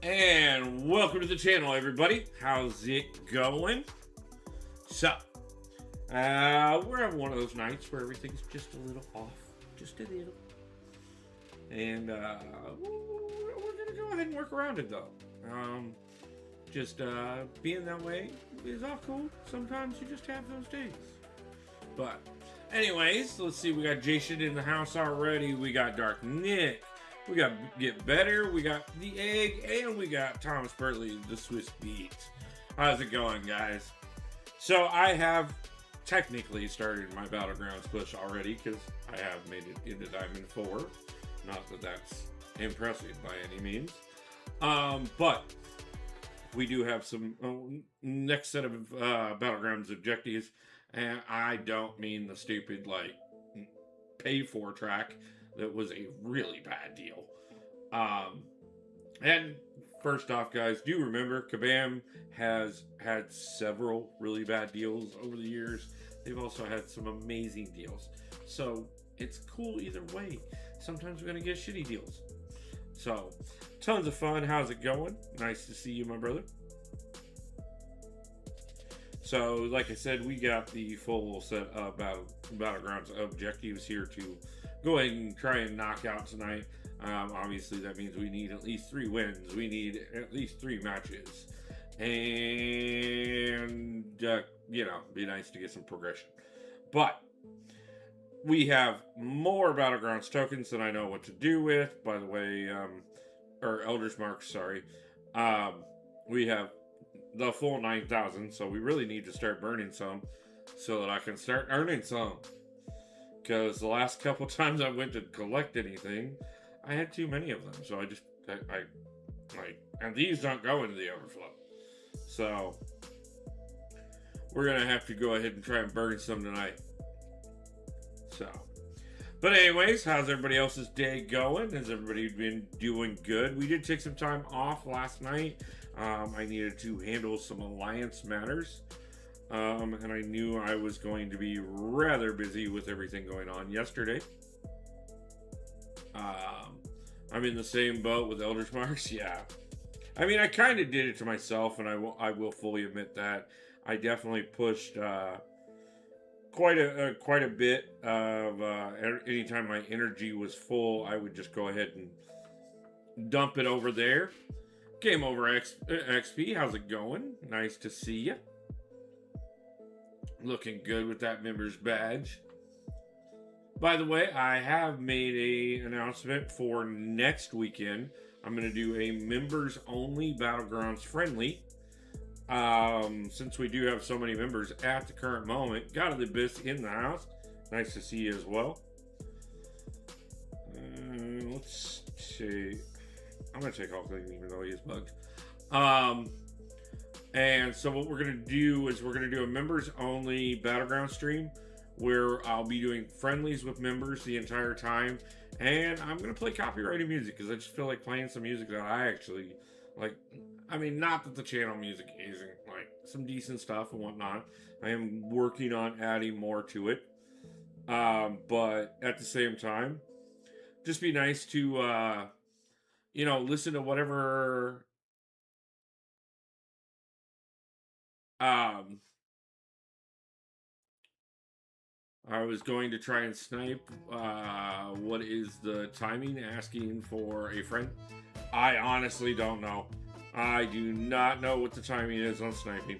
And welcome to the channel, everybody. How's it going? So, we're having one of those nights where everything's just a little off. Just a little. And, we're going to go ahead and work around it, though. Being that way is all cool. Sometimes you just have those days. But, anyways, let's see. We got Jason in the house already. We got Dark Nick. We got Get Better, we got The Egg, and we got Thomas Bertley, the Swiss Beat. How's it going, guys? So I have technically started my Battlegrounds push already, because I have made it into Diamond 4. Not that that's impressive by any means. But we do have some next set of Battlegrounds objectives, and I don't mean the stupid, like, pay for track. That was a really bad deal. And first off, guys, do remember Kabam has had several really bad deals over the years. They've also had some amazing deals. So it's cool either way. Sometimes we're going to get shitty deals. So, tons of fun. How's it going? Nice to see you, my brother. So, like I said, we got the full set of Battlegrounds objectives here to go ahead and try and knock out tonight. Obviously, that means we need at least 3 wins. We need at least 3 matches. And, be nice to get some progression. But we have more Battlegrounds tokens than I know what to do with. By the way, or Elder's Marks, sorry. We have the full 9,000, so we really need to start burning some so that I can start earning some. Because the last couple times I went to collect anything, I had too many of them. So and these don't go into the overflow. So, we're going to have to go ahead and try and burn some tonight. So, but anyways, how's everybody else's day going? Has everybody been doing good? We did take some time off last night. I needed to handle some alliance matters. And I knew I was going to be rather busy with everything going on yesterday. I'm in the same boat with Elder's Marks, yeah. I mean, I kind of did it to myself, and I will fully admit that. I definitely pushed quite a bit of anytime my energy was full, I would just go ahead and dump it over there. Game over XP, how's it going? Nice to see you. Looking good with that member's badge. By the way, I have made an announcement for next weekend. I'm going to do a members only Battlegrounds friendly. Since we do have so many members at the current moment. Got the Abyss in the house. Nice to see you as well. Let's see. I'm going to take off even though he is bugged. And so what we're going to do is we're going to do a members only Battleground stream where I'll be doing friendlies with members the entire time. And I'm going to play copyrighted music because I just feel like playing some music that I actually like. I mean, not that the channel music isn't, like, some decent stuff and whatnot. I am working on adding more to it. But at the same time, just be nice to, listen to whatever I was going to try and snipe. What is the timing? Asking for a friend. I honestly don't know. I do not know what the timing is on sniping.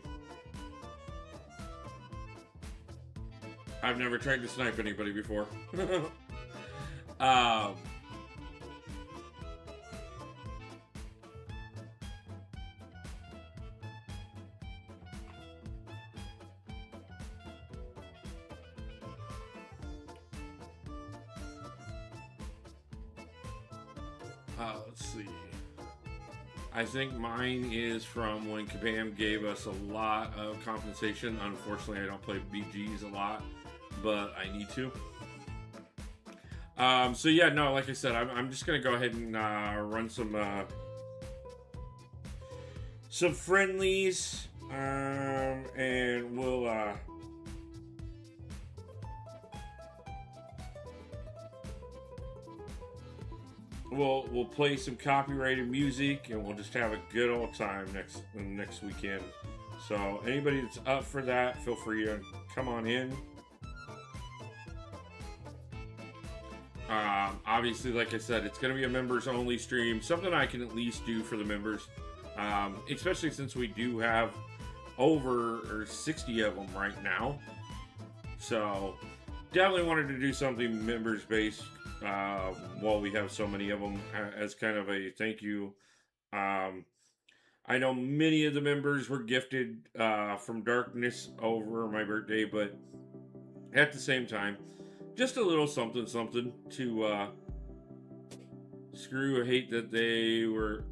I've never tried to snipe anybody before. Let's see. I think mine is from when Kabam gave us a lot of compensation. Unfortunately, I don't play BGs a lot, but I need to. So yeah, no, like I said, I'm just gonna go ahead and run some friendlies, and we'll we'll play some copyrighted music and we'll just have a good old time next weekend. So anybody that's up for that, feel free to come on in. Obviously, like I said, it's going to be a members only stream, something I can at least do for the members, especially since we do have over 60 of them right now. So definitely wanted to do something members based while we have so many of them as kind of a thank you. I know many of the members were gifted from Darkness over my birthday, but at the same time, just a little something to screw hate that they were.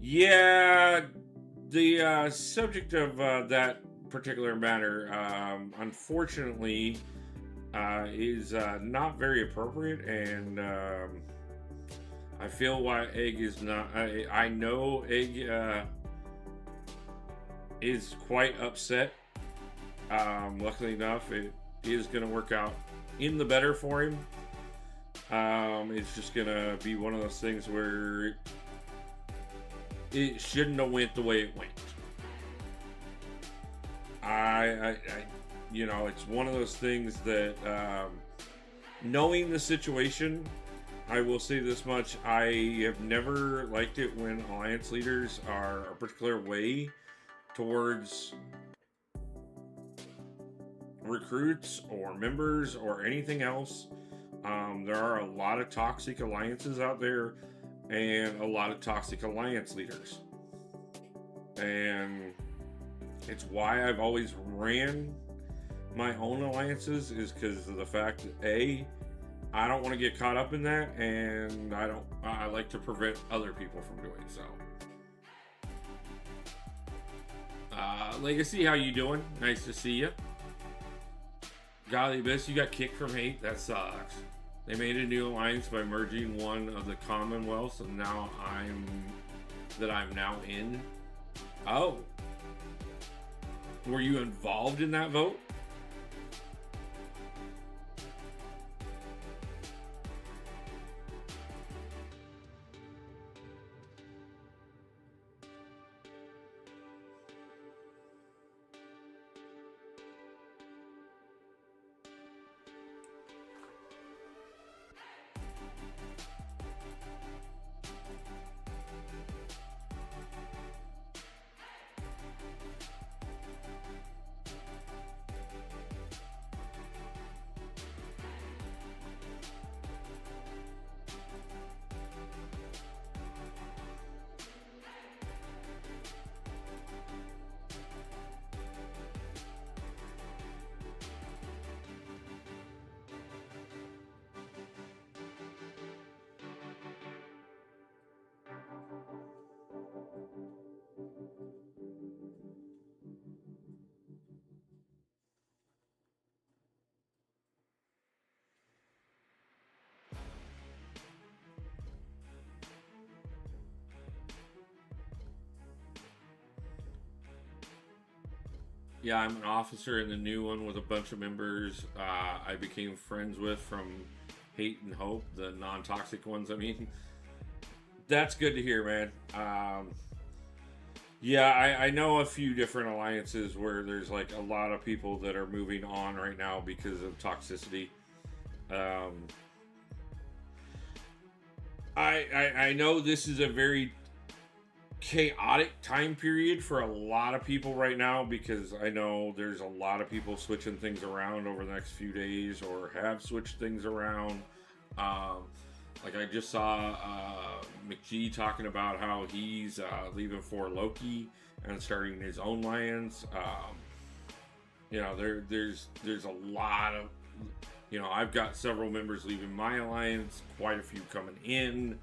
Yeah, the subject of that particular matter, unfortunately, is not very appropriate, and I feel why Egg is not. I know Egg is quite upset. Luckily enough, it is going to work out in the better for him. It's just going to be one of those things where it shouldn't have went the way it went. I it's one of those things that, knowing the situation, I will say this much: I have never liked it when alliance leaders are a particular way towards recruits or members or anything else. There are a lot of toxic alliances out there and a lot of toxic alliance leaders, and it's why I've always ran my own alliances, is because of the fact that I don't want to get caught up in that, and I like to prevent other people from doing so. Legacy, how you doing? Nice to see you. Golly Abyss, you got kicked from hate? That sucks. They made a new alliance by merging one of the Commonwealths, and now I'm now in. Oh. Were you involved in that vote? Yeah, I'm an officer in the new one with a bunch of members I became friends with from Hate and Hope, the non-toxic ones. I mean, that's good to hear, man. Yeah, I know a few different alliances where there's like a lot of people that are moving on right now because of toxicity. I know this is a very chaotic time period for a lot of people right now, because I know there's a lot of people switching things around over the next few days or have switched things around. Like I just saw McGee talking about how he's leaving for Loki and starting his own alliance. There's a lot of, I've got several members leaving my alliance, quite a few coming in.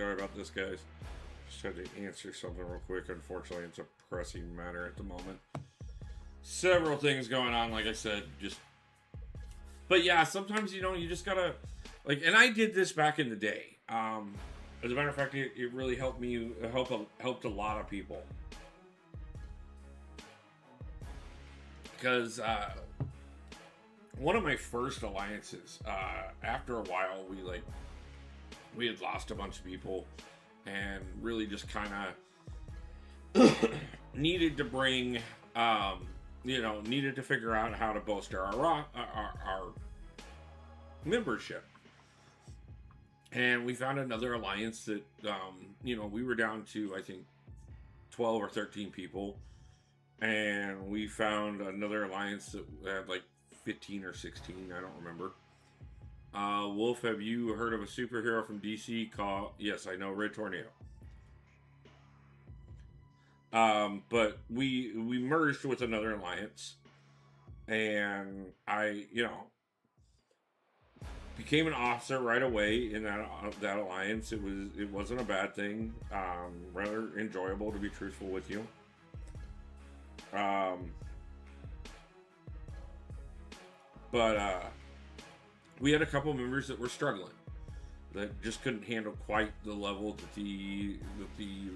Sorry about this, guys. Just had to answer something real quick. Unfortunately, it's a pressing matter at the moment. Several things going on, like I said, but yeah, sometimes, you just gotta, like, and I did this back in the day. As a matter of fact, it really helped me, helped a lot of people. Because, one of my first alliances, after a while, we had lost a bunch of people and really just kind of needed to bring, needed to figure out how to bolster our membership. And we found another alliance that, we were down to, I think, 12 or 13 people. And we found another alliance that had like 15 or 16, I don't remember. Wolf, have you heard of a superhero from DC called, yes, I know, Red Tornado. But we merged with another alliance, and I, became an officer right away in that alliance. It wasn't a bad thing. Rather enjoyable, to be truthful with you. But we had a couple members that were struggling, that just couldn't handle quite the level that the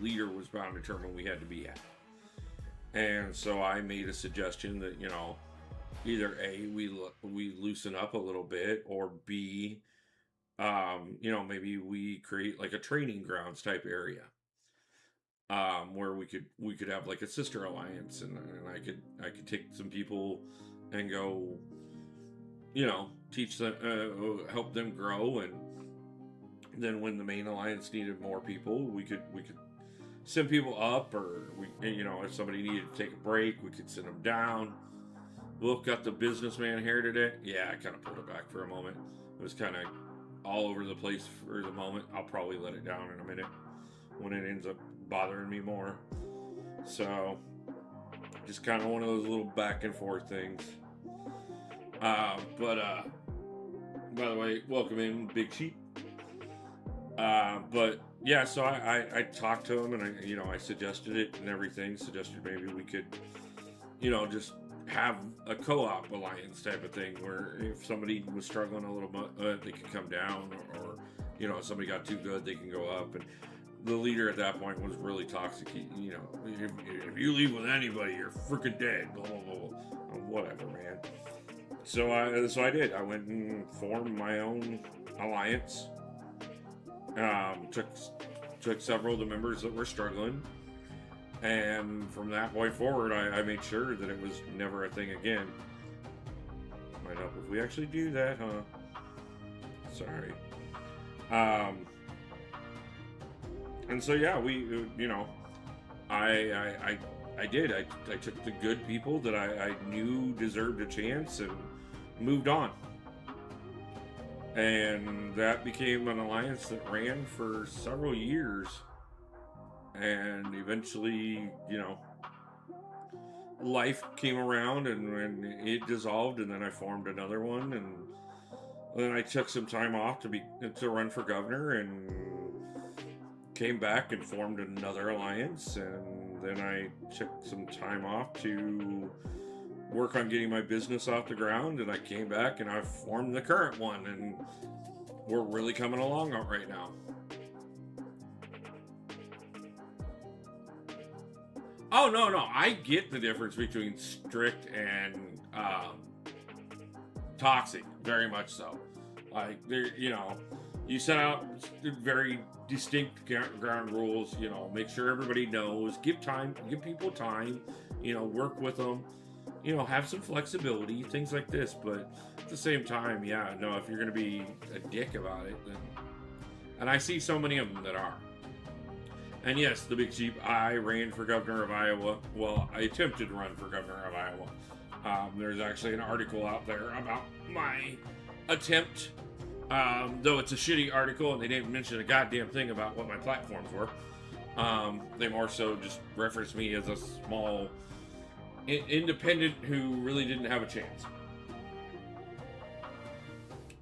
leader was bound to determine we had to be at. And so I made a suggestion that, either A, we loosen up a little bit, or B, maybe we create like a training grounds type area, where we could have like a sister alliance, and I could take some people and go, teach them, help them grow, and then when the main alliance needed more people, we could send people up, or if somebody needed to take a break, we could send them down. Wolf got the businessman hair today. Yeah, I kind of pulled it back for a moment. It was kind of all over the place for the moment. I'll probably let it down in a minute when it ends up bothering me more. So, just kind of one of those little back and forth things. But by the way, welcome in, Big Sheep. But yeah, so I talked to him, and I suggested it and everything. Suggested maybe we could, just have a co-op alliance type of thing, where if somebody was struggling a little bit, they could come down, or if somebody got too good, they can go up. And the leader at that point was really toxic. If you leave with anybody, you're freaking dead. Blah blah blah. Whatever, man. So I did. I went and formed my own alliance. Took several of the members that were struggling, and from that point forward, I made sure that it was never a thing again. Might help if we actually do that, huh? Sorry. And so yeah, I did. I took the good people that I knew deserved a chance and moved on. And that became an alliance that ran for several years. And eventually, life came around, and it dissolved, and then I formed another one, and then I took some time off to run for governor, and came back and formed another alliance, and then I took some time off to work on getting my business off the ground, and I came back and I formed the current one, and we're really coming along right now. Oh, no, I get the difference between strict and toxic, very much so. Like, you set out very distinct ground rules, make sure everybody knows, give people time, work with them, have some flexibility, things like this. But at the same time, if you're going to be a dick about it, then, and I see so many of them that are. And yes, the Big Sheep, I ran for governor of Iowa. Well, I attempted to run for governor of Iowa. There's actually an article out there about my attempt, though it's a shitty article, and they didn't mention a goddamn thing about what my platforms were. They more so just referenced me as a small independent who really didn't have a chance.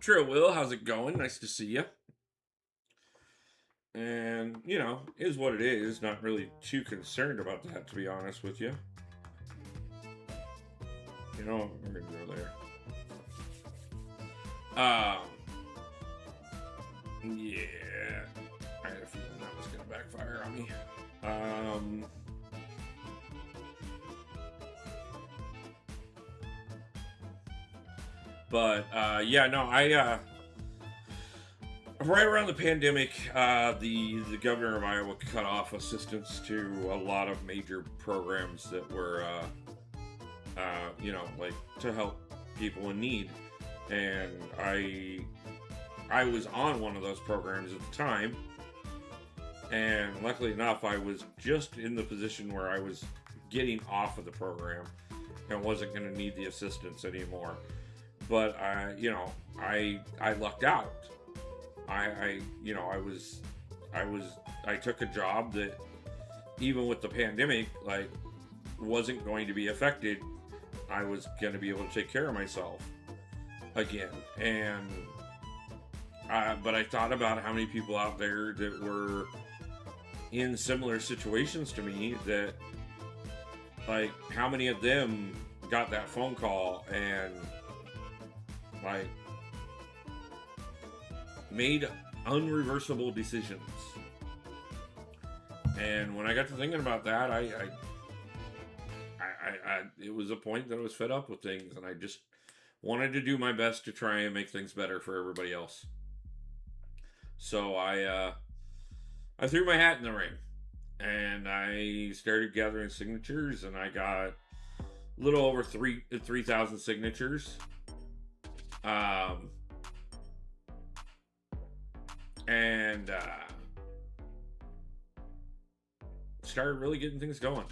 True, Will, how's it going? Nice to see you. And, you know, is what it is. Not really too concerned about that, to be honest with you. You know, we're going to go there. Yeah. I had a feeling that was going to backfire on me. Yeah, no, right around the pandemic, the governor of Iowa cut off assistance to a lot of major programs that were, you know, like to help people in need, and I was on one of those programs at the time, and luckily enough, I was just in the position where I was getting off of the program and wasn't going to need the assistance anymore. But I lucked out. I took a job that, even with the pandemic, like, wasn't going to be affected. I was going to be able to take care of myself again. And but I thought about how many people out there that were in similar situations to me, that, like, how many of them got that phone call and, like, made unreversible decisions. And when I got to thinking about that, it was a point that I was fed up with things, and I just wanted to do my best to try and make things better for everybody else. So I threw my hat in the ring, and I started gathering signatures, and I got a little over 3,000 signatures. And started really getting things going.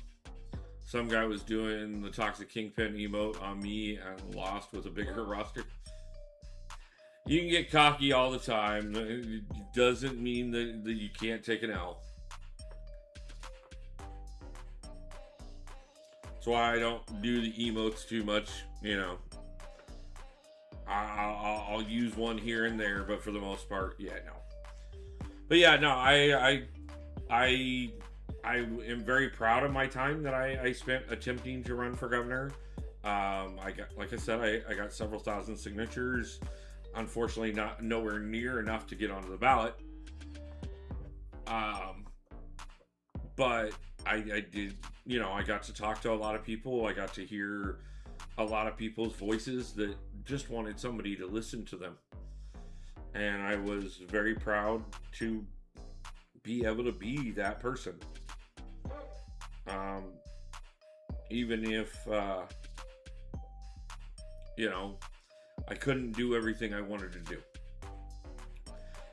Some guy was doing the Toxic Kingpin emote on me and lost with a bigger roster. You can get cocky all the time. It doesn't mean that you can't take an L. That's why I don't do the emotes too much, you know. I'll use one here and there, but for the most part, yeah, no. But yeah, no, I am very proud of my time that I spent attempting to run for governor. I got, like I said, I got several thousand signatures. Unfortunately, nowhere near enough to get onto the ballot. But I did, you know, I got to talk to a lot of people. I got to hear a lot of people's voices that just wanted somebody to listen to them. And I was very proud to be able to be that person. Even if, you know, I couldn't do everything I wanted to do.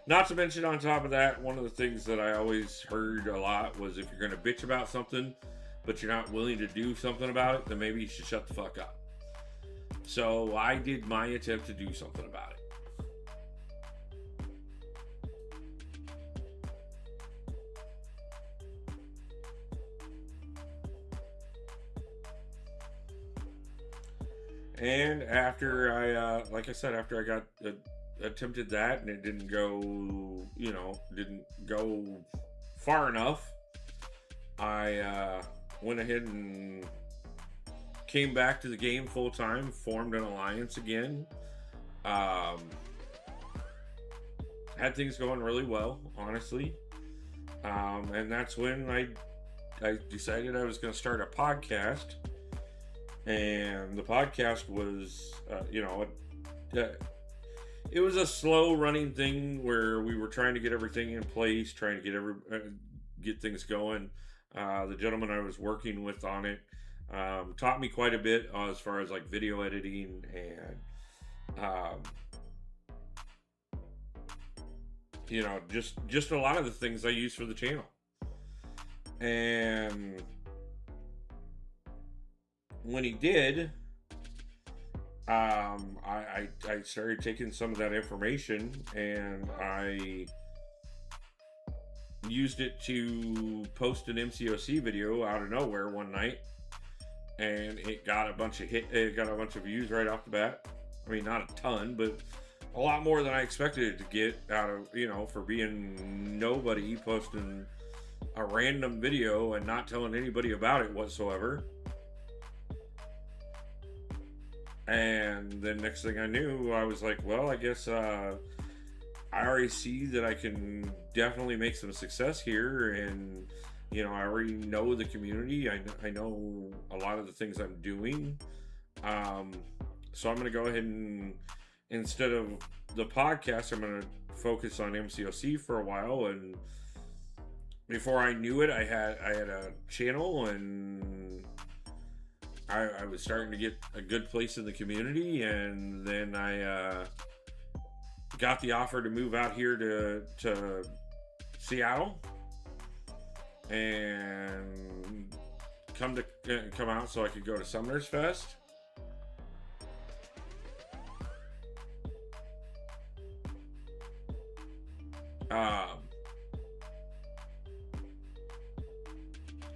Not to mention, on top of that, one of the things that I always heard a lot was, if you're going to bitch about something, but you're not willing to do something about it, then maybe you should shut the fuck up. So I did my attempt to do something about it. And after like I said, after I got attempted that and it didn't go, you know, didn't go far enough, I went ahead and came back to the game full time, formed an alliance again. Had things going really well, honestly. And that's when I decided I was going to start a podcast. And the podcast was, you know, it was a slow running thing where we were trying to get everything in place, trying to get things going. The gentleman I was working with on it taught me quite a bit as far as, like, video editing and, you know, just a lot of the things I use for the channel. And when he did, I started taking some of that information and I used it to post an MCOC video out of nowhere one night, and it got a bunch of views right off the bat. I mean, not a ton, but a lot more than I expected to get out of, for being nobody, posting a random video and not telling anybody about it whatsoever. And then next thing I knew, I was like, well, I guess I already see that I can definitely make some success here. And, I already know the community. I know a lot of the things I'm doing. So I'm going to go ahead and, instead of the podcast, I'm going to focus on MCOC for a while. And before I knew it, I had a channel, and I was starting to get a good place in the community. And then I got the offer to move out here to Seattle and come out so I could go to Summer's Fest.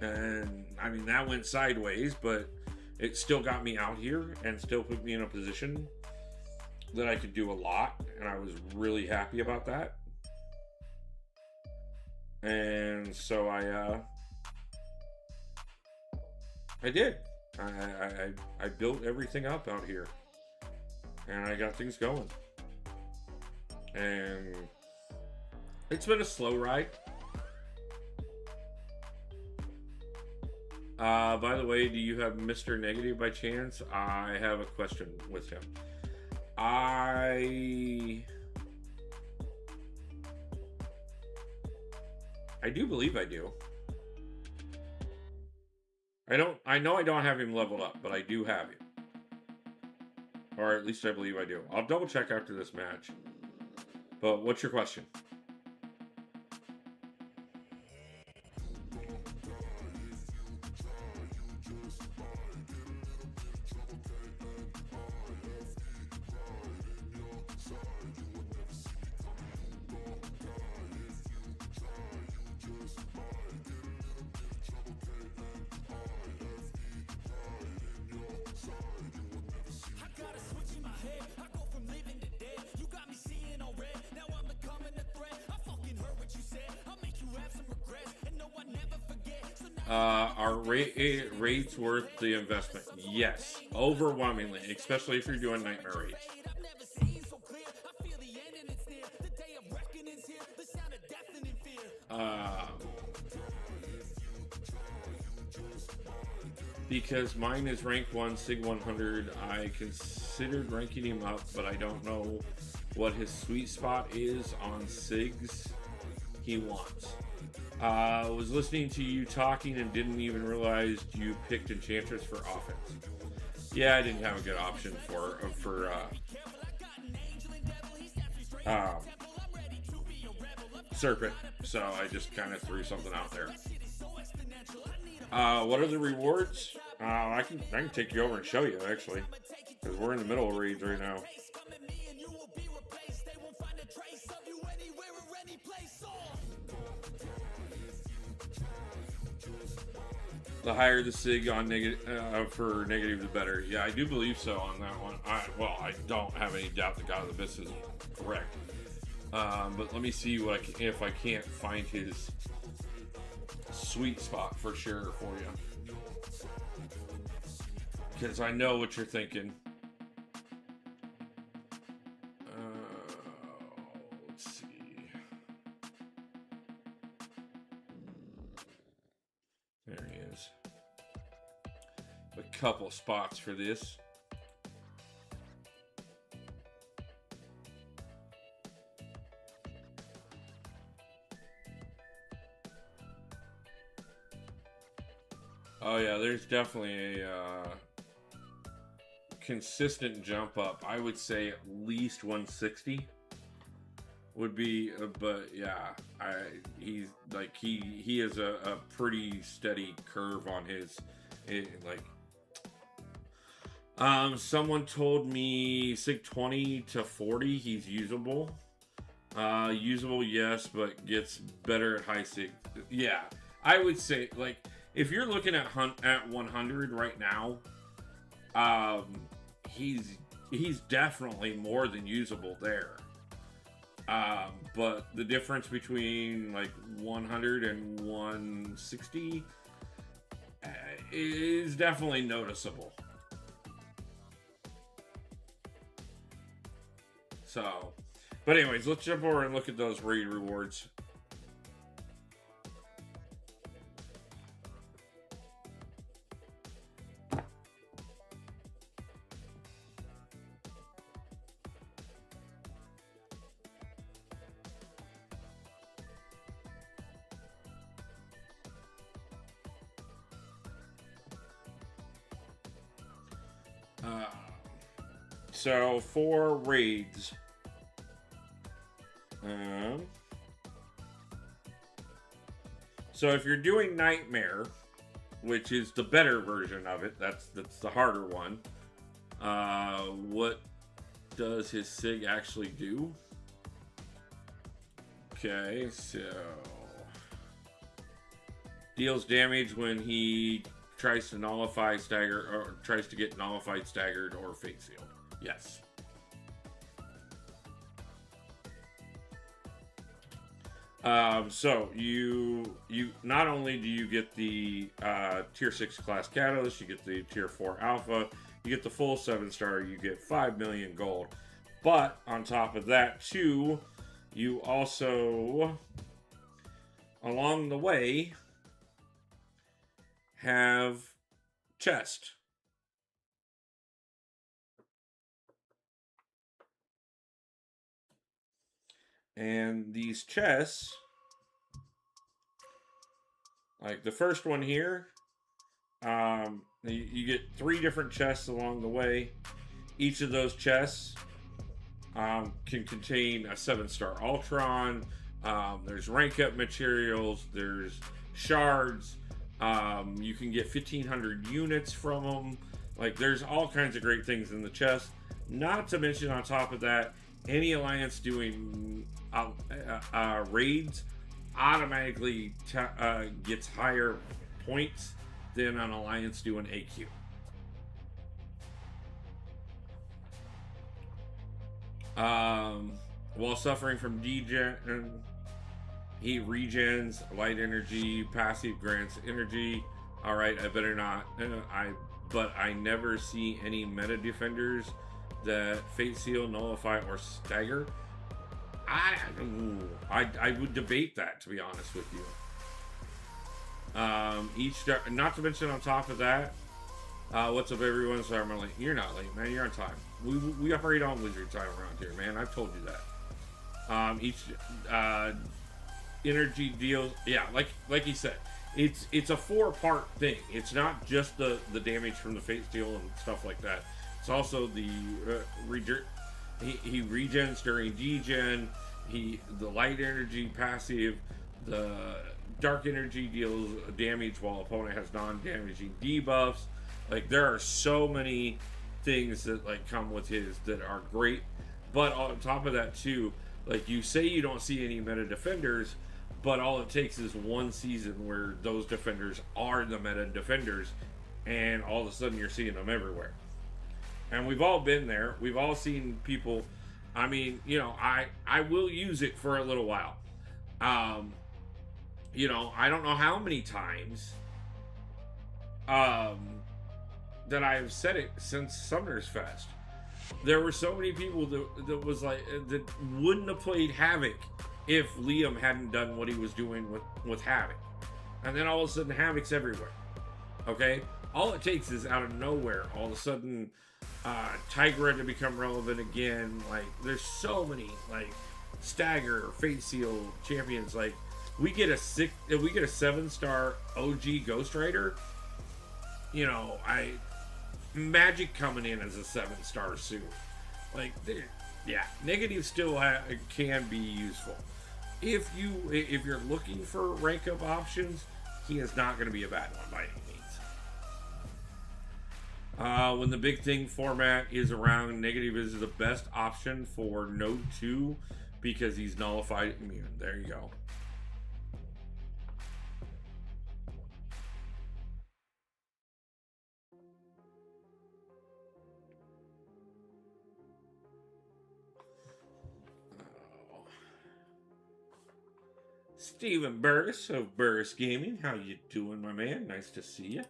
And I mean, that went sideways, but it still got me out here and still put me in a position that I could do a lot, and I was really happy about that. And so I did. I built everything up out here, and I got things going. And it's been a slow ride. By the way, do you have Mr. Negative by chance? I have a question with him. I do believe I do. I know I don't have him leveled up, but I do have him. Or at least I believe I do. I'll double check after this match. But what's your question? Are raids worth the investment? Yes, overwhelmingly, especially if you're doing nightmare raids. Because mine is rank 1, Sig 100. I considered ranking him up, but I don't know what his sweet spot is on Sigs he wants. I was listening to you talking and didn't even realize you picked Enchantress for offense. Yeah, I didn't have a good option for Serpent, so I just kind of threw something out there. What are the rewards? I can take you over and show you, actually, because we're in the middle of raids right now. The higher the sig on for negative, the better. Yeah, I do believe so on that one. I don't have any doubt that God of the Abyss is correct. But let me see if I can't find his sweet spot for sure for you, because I know what you're thinking. Let's see. There he is. A couple spots for this. Oh yeah, there's definitely a consistent jump up. I would say at least 160 would be, but yeah, he has a pretty steady curve on his, someone told me Sig 20 to 40 he's usable. Usable, yes, but gets better at high Sig. Yeah, I would say, if you're looking at 100 right now, he's he's definitely more than usable there. But the difference between like 100 and 160 is definitely noticeable. So, but anyways, let's jump over and look at those raid rewards. So for raids, so if you're doing Nightmare, which is the better version of it, that's the harder one. What does his SIG actually do? Okay, so deals damage when he tries to nullify, stagger, or tries to get nullified, staggered, or fate sealed. Yes. So you not only do you get the tier 6 class catalyst, you get the tier 4 alpha, you get the full 7-star, you get 5 million gold. But on top of that too, you also along the way have chest. And these chests, like the first one here, you get 3 different chests along the way. Each of those chests can contain a 7-star Ultron. There's rank up materials. There's shards. You can get 1,500 units from them. Like, there's all kinds of great things in the chest. Not to mention, on top of that, any alliance doing raids automatically gets higher points than an alliance doing AQ. While suffering from degen, he regens light energy, passive grants energy. All right, I better not. But I never see any meta defenders that fate seal, nullify, or stagger. I would debate that, to be honest with you. Not to mention on top of that, what's up, everyone? Sorry, I'm late. You're not late, man. You're on time. We operate on wizard time around here, man. I've told you that. Each energy deals, yeah, like he said, it's a 4-part thing. It's not just the damage from the fate steal and stuff like that. It's also the he regens during degen. The light energy passive, the dark energy deals damage while opponent has non-damaging debuffs. Like, there are so many things that like come with his that are great. But on top of that too, like, you say you don't see any meta defenders, but all it takes is one season where those defenders are the meta defenders, and all of a sudden you're seeing them everywhere. And we've all been there. We've all seen people. I mean, you know, I will use it for a little while. You know, I don't know how many times that I have said it since Summoner's Fest. There were so many people that was like, that wouldn't have played Havoc if Liam hadn't done what he was doing with Havoc. And then all of a sudden Havoc's everywhere. Okay? All it takes is out of nowhere, all of a sudden Tigra to become relevant again. Like, there's so many, like, stagger, fate seal champions. Like, we get a 7-star OG Ghost Rider. You know, Magic coming in as a 7-star soon. Like, yeah, negative still can be useful. If you're looking for rank up options, he is not going to be a bad one by any means. When the big thing format is around, negative is the best option for Node 2 because he's nullified immune. There you go. Steven Burris of Burris Gaming. How you doing, my man? Nice to see you.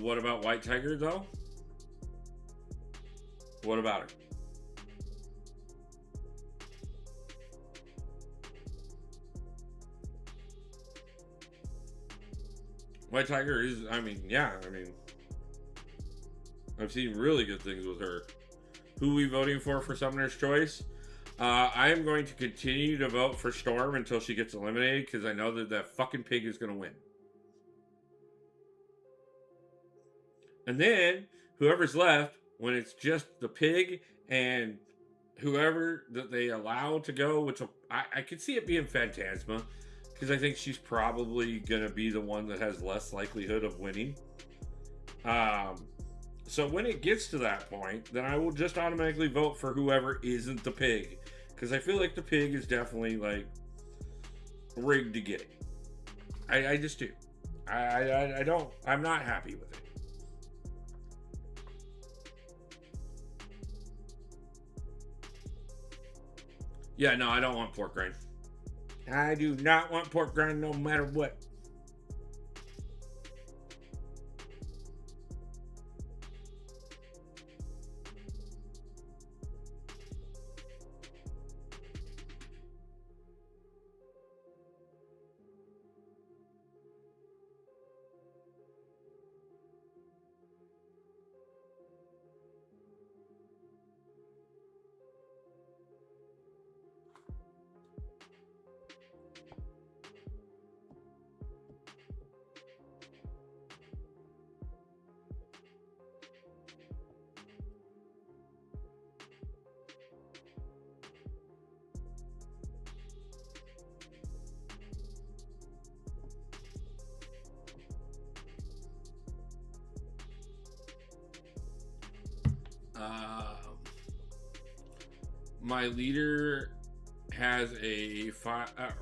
What about White Tiger, though? What about her? White Tiger is, I mean, yeah, I mean, I've seen really good things with her. Who are we voting for Summoner's Choice? I am going to continue to vote for Storm until she gets eliminated, because I know that that fucking pig is going to win. And then, whoever's left, when it's just the pig and whoever that they allow to go, which I could see it being Phantasma, because I think she's probably going to be the one that has less likelihood of winning. So when it gets to that point, then I will just automatically vote for whoever isn't the pig. Because I feel like the pig is definitely, like, rigged to get it. I just do. I'm not happy with it. Yeah, no, I don't want pork rind. I do not want pork rind no matter what. My leader has a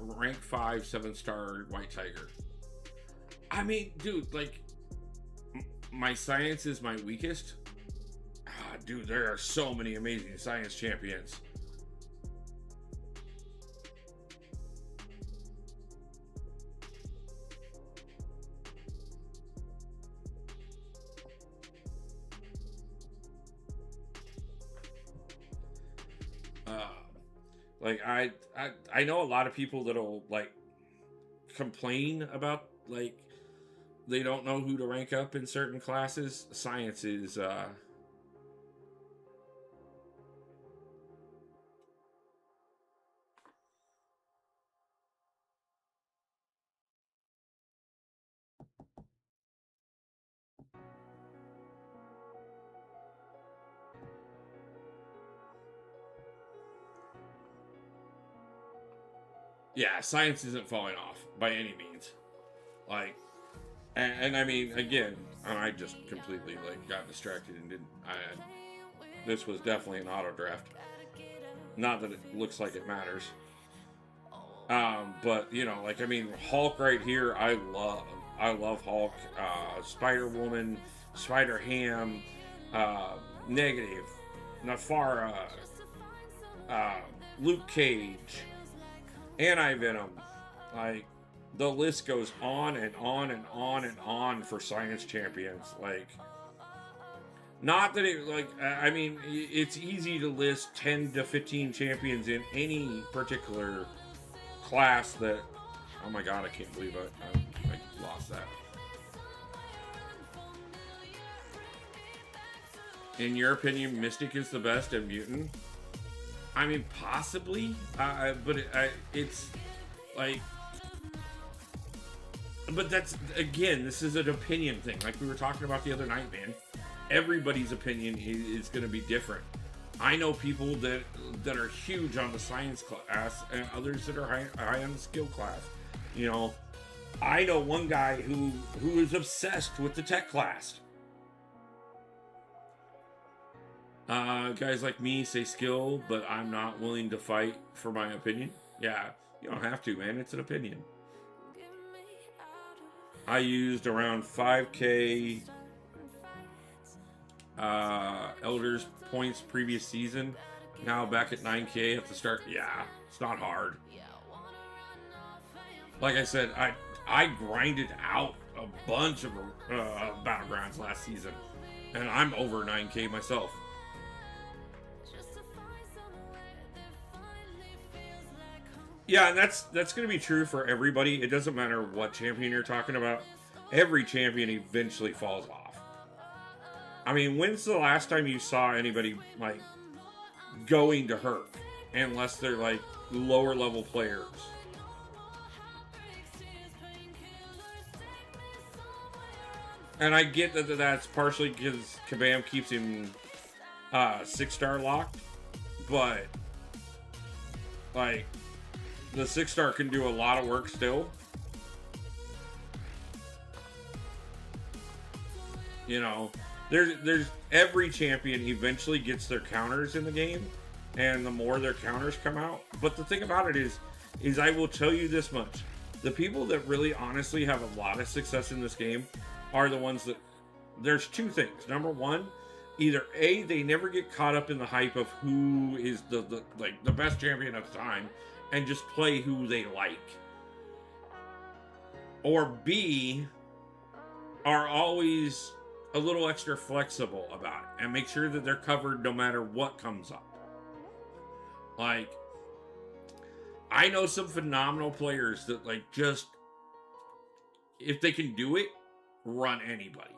rank 5 7-star White Tiger. I mean, dude, like, my science is my weakest. Dude, there are so many amazing science champions. Like I know a lot of people that'll like complain about like they don't know who to rank up in certain classes. Science is yeah, science isn't falling off by any means. Like, and I mean, again, I just completely like got distracted and didn't. This was definitely an auto draft. Not that it looks like it matters. But you know, like I mean, Hulk right here, I love Hulk. Spider Woman, Spider Ham, Negative, Nafara, Luke Cage, Anti-Venom, like the list goes on and on and on and on for science champions. Like, not that it like I mean it's easy to list 10 to 15 champions in any particular class that. Oh my god, I can't believe I lost that. In your opinion, Mystic is the best and Mutant? I mean, possibly, but it's like, but that's again, this is an opinion thing, like we were talking about the other night, man. Everybody's opinion is going to be different. I know people that are huge on the science class, and others that are high on the skill class. You know, I know one guy who is obsessed with the tech class. Guys like me say skill, but I'm not willing to fight for my opinion. Yeah, you don't have to, man. It's an opinion. I used around 5K Elders points previous season. Now back at 9K at the start. Yeah, it's not hard. Like I said, I grinded out a bunch of Battlegrounds last season, and I'm over 9K myself. Yeah, and that's going to be true for everybody. It doesn't matter what champion you're talking about. Every champion eventually falls off. I mean, when's the last time you saw anybody like going to her? Unless they're like lower level players. And I get that that's partially because Kabam keeps him 6-star locked, but like the 6-star can do a lot of work still. You know, there's every champion eventually gets their counters in the game, and the more their counters come out. But the thing about it is I will tell you this much: the people that really honestly have a lot of success in this game are the ones that there's two things. Number one, either A, they never get caught up in the hype of who is the like the best champion of the time and just play who they like. Or B, are always a little extra flexible about it and make sure that they're covered no matter what comes up. Like, I know some phenomenal players that like just if they can do it, run anybody.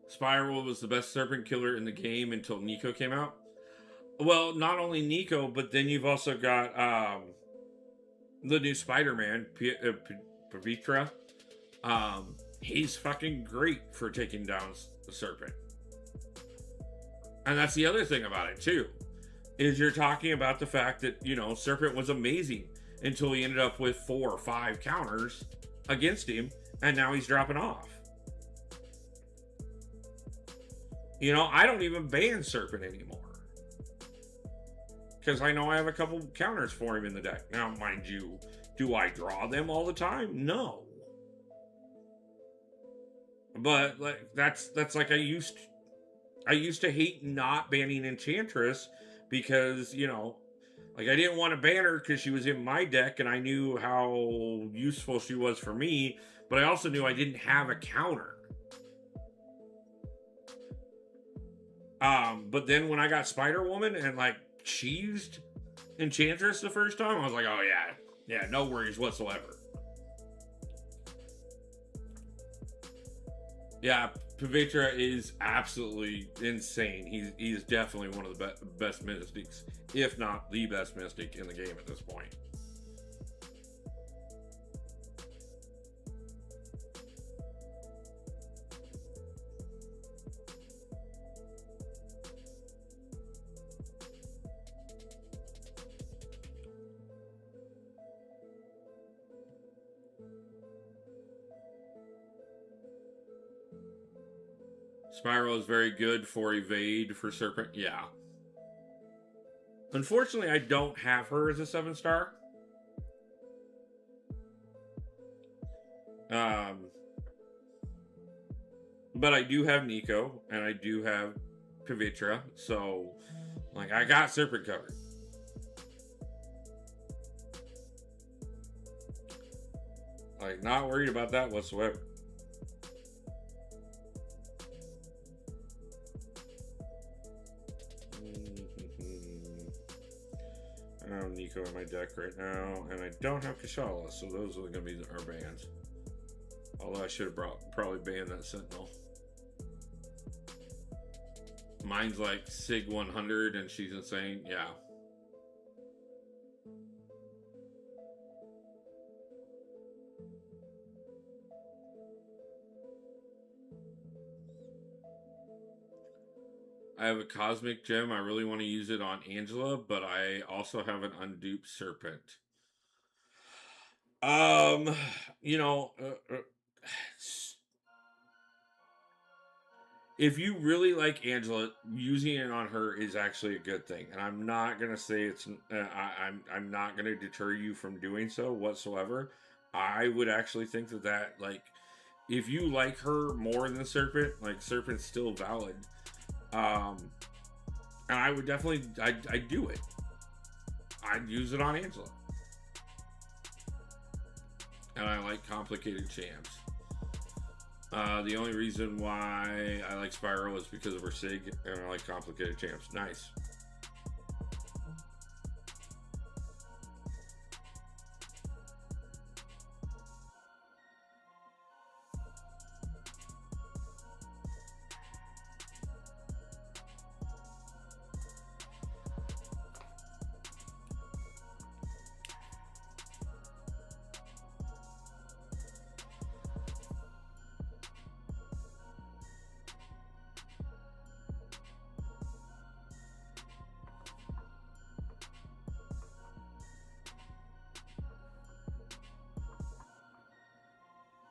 Spiral was the best serpent killer in the game until Nico came out. Well, not only Nico, but then you've also got the new Spider-Man, Pavitra. He's fucking great for taking down the serpent. And that's the other thing about it too, is you're talking about the fact that, you know, Serpent was amazing until he ended up with 4 or 5 counters against him, and now he's dropping off. You know, I don't even ban Serpent anymore. Because I know I have a couple counters for him in the deck. Now, mind you, do I draw them all the time? No. But like that's like I used to hate not banning Enchantress because, you know, like I didn't want to ban her because she was in my deck and I knew how useful she was for me, but I also knew I didn't have a counter. But then when I got Spider Woman and like she used Enchantress the first time, I was like, oh yeah, no worries whatsoever. Yeah, Pavitra is absolutely insane. He's definitely one of the best mystics, if not the best mystic in the game at this point. Spyro is very good for evade for Serpent. Yeah. Unfortunately, I don't have her as a 7-star. But I do have Nico and I do have Pavitra, so like I got Serpent covered. Like not worried about that whatsoever. I have Nico in my deck right now, and I don't have Kashala, so those are going to be our bans. Although I should have probably banned that Sentinel. Mine's like Sig 100, and she's insane. Yeah. I have a Cosmic Gem. I really want to use it on Angela, but I also have an Unduped Serpent. You know, if you really like Angela, using it on her is actually a good thing, and I'm not gonna say it's. I'm not gonna deter you from doing so whatsoever. I would actually think that like, if you like her more than Serpent, like Serpent's still valid. Um, and I would definitely, I do it. I'd use it on Angela, and I like complicated champs. The only reason why I like Spiral is because of her Sig, and I like complicated champs. Nice.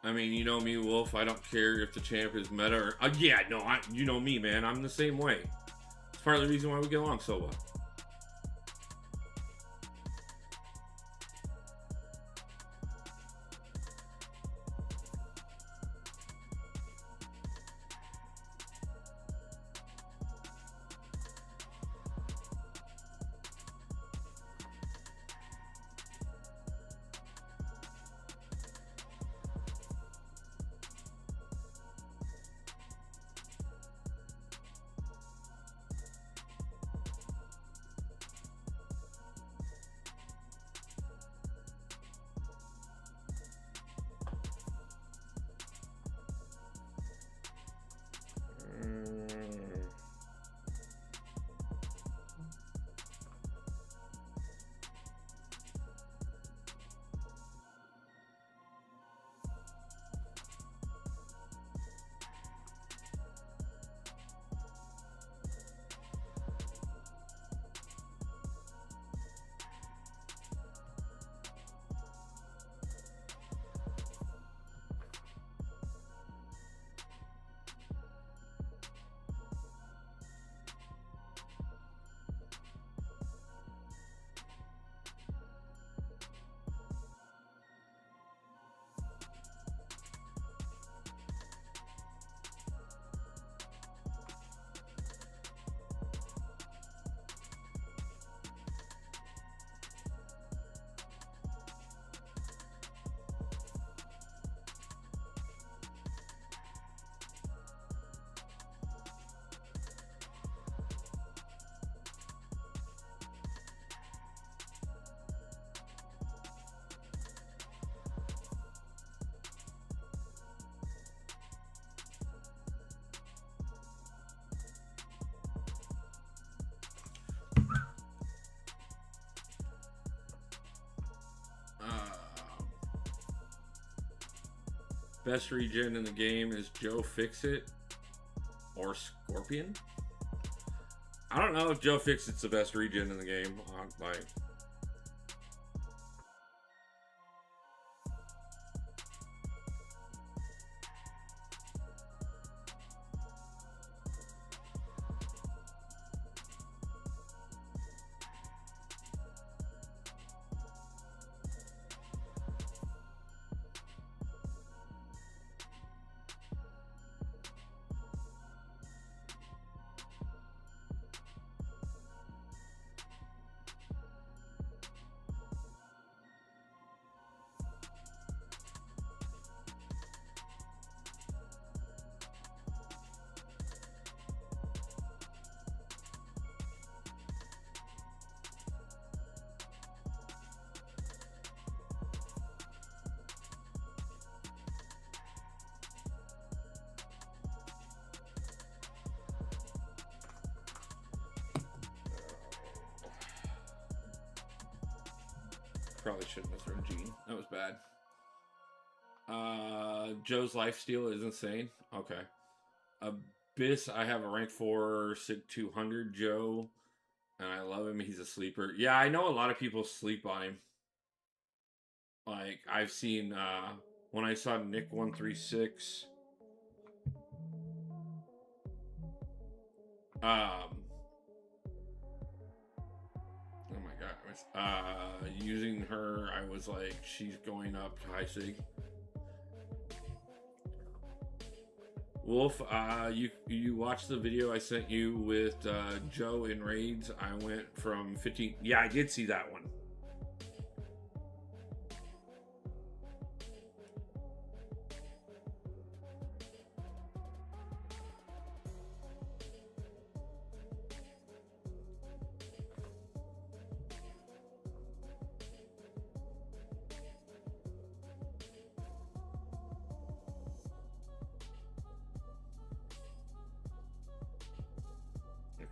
I mean, you know me, Wolf. I don't care if the champ is meta or. Yeah, no, you know me, man. I'm the same way. It's part of the reason why we get along so well. Best regen in the game is Joe Fixit or Scorpion. I don't know if Joe Fixit's the best regen in the game. Like, probably shouldn't have thrown Gene. That was bad. Joe's lifesteal is insane. Okay. Abyss, I have a rank 4 Sig 200 Joe, and I love him. He's a sleeper. Yeah, I know a lot of people sleep on him. Like, I've seen, when I saw Nick 136, Oh my god. Using her, I was like, she's going up to high sig. Wolf, you watched the video I sent you with Joe in raids. I went from 15. Yeah, I did see that one.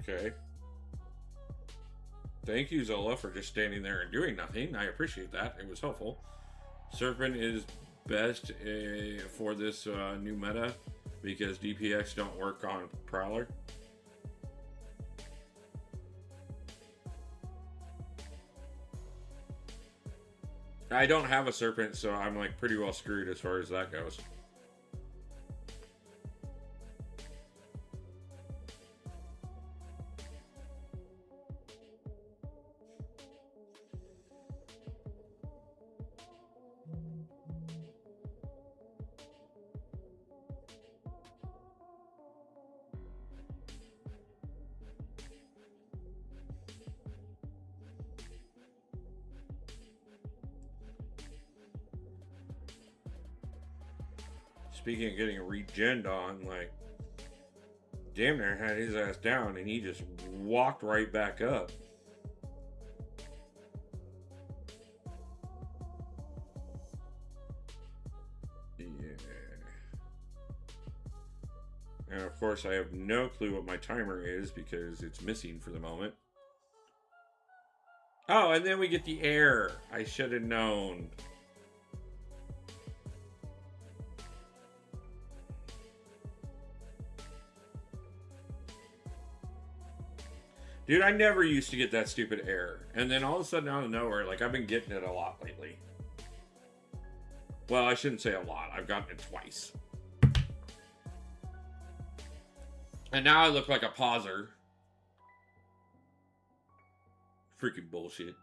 Okay. Thank you, Zola, for just standing there and doing nothing. I appreciate that. It was helpful. Serpent is best for this new meta because DPX don't work on Prowler. I don't have a Serpent, so I'm like pretty well screwed as far as that goes. Speaking of getting regened on, like, damn near had his ass down and he just walked right back up. Yeah. And of course, I have no clue what my timer is because it's missing for the moment. Oh, and then we get the air. I should have known. Dude, I never used to get that stupid error. And then all of a sudden out of nowhere, like I've been getting it a lot lately. Well, I shouldn't say a lot. I've gotten it twice. And now I look like a pauser. Freaking bullshit.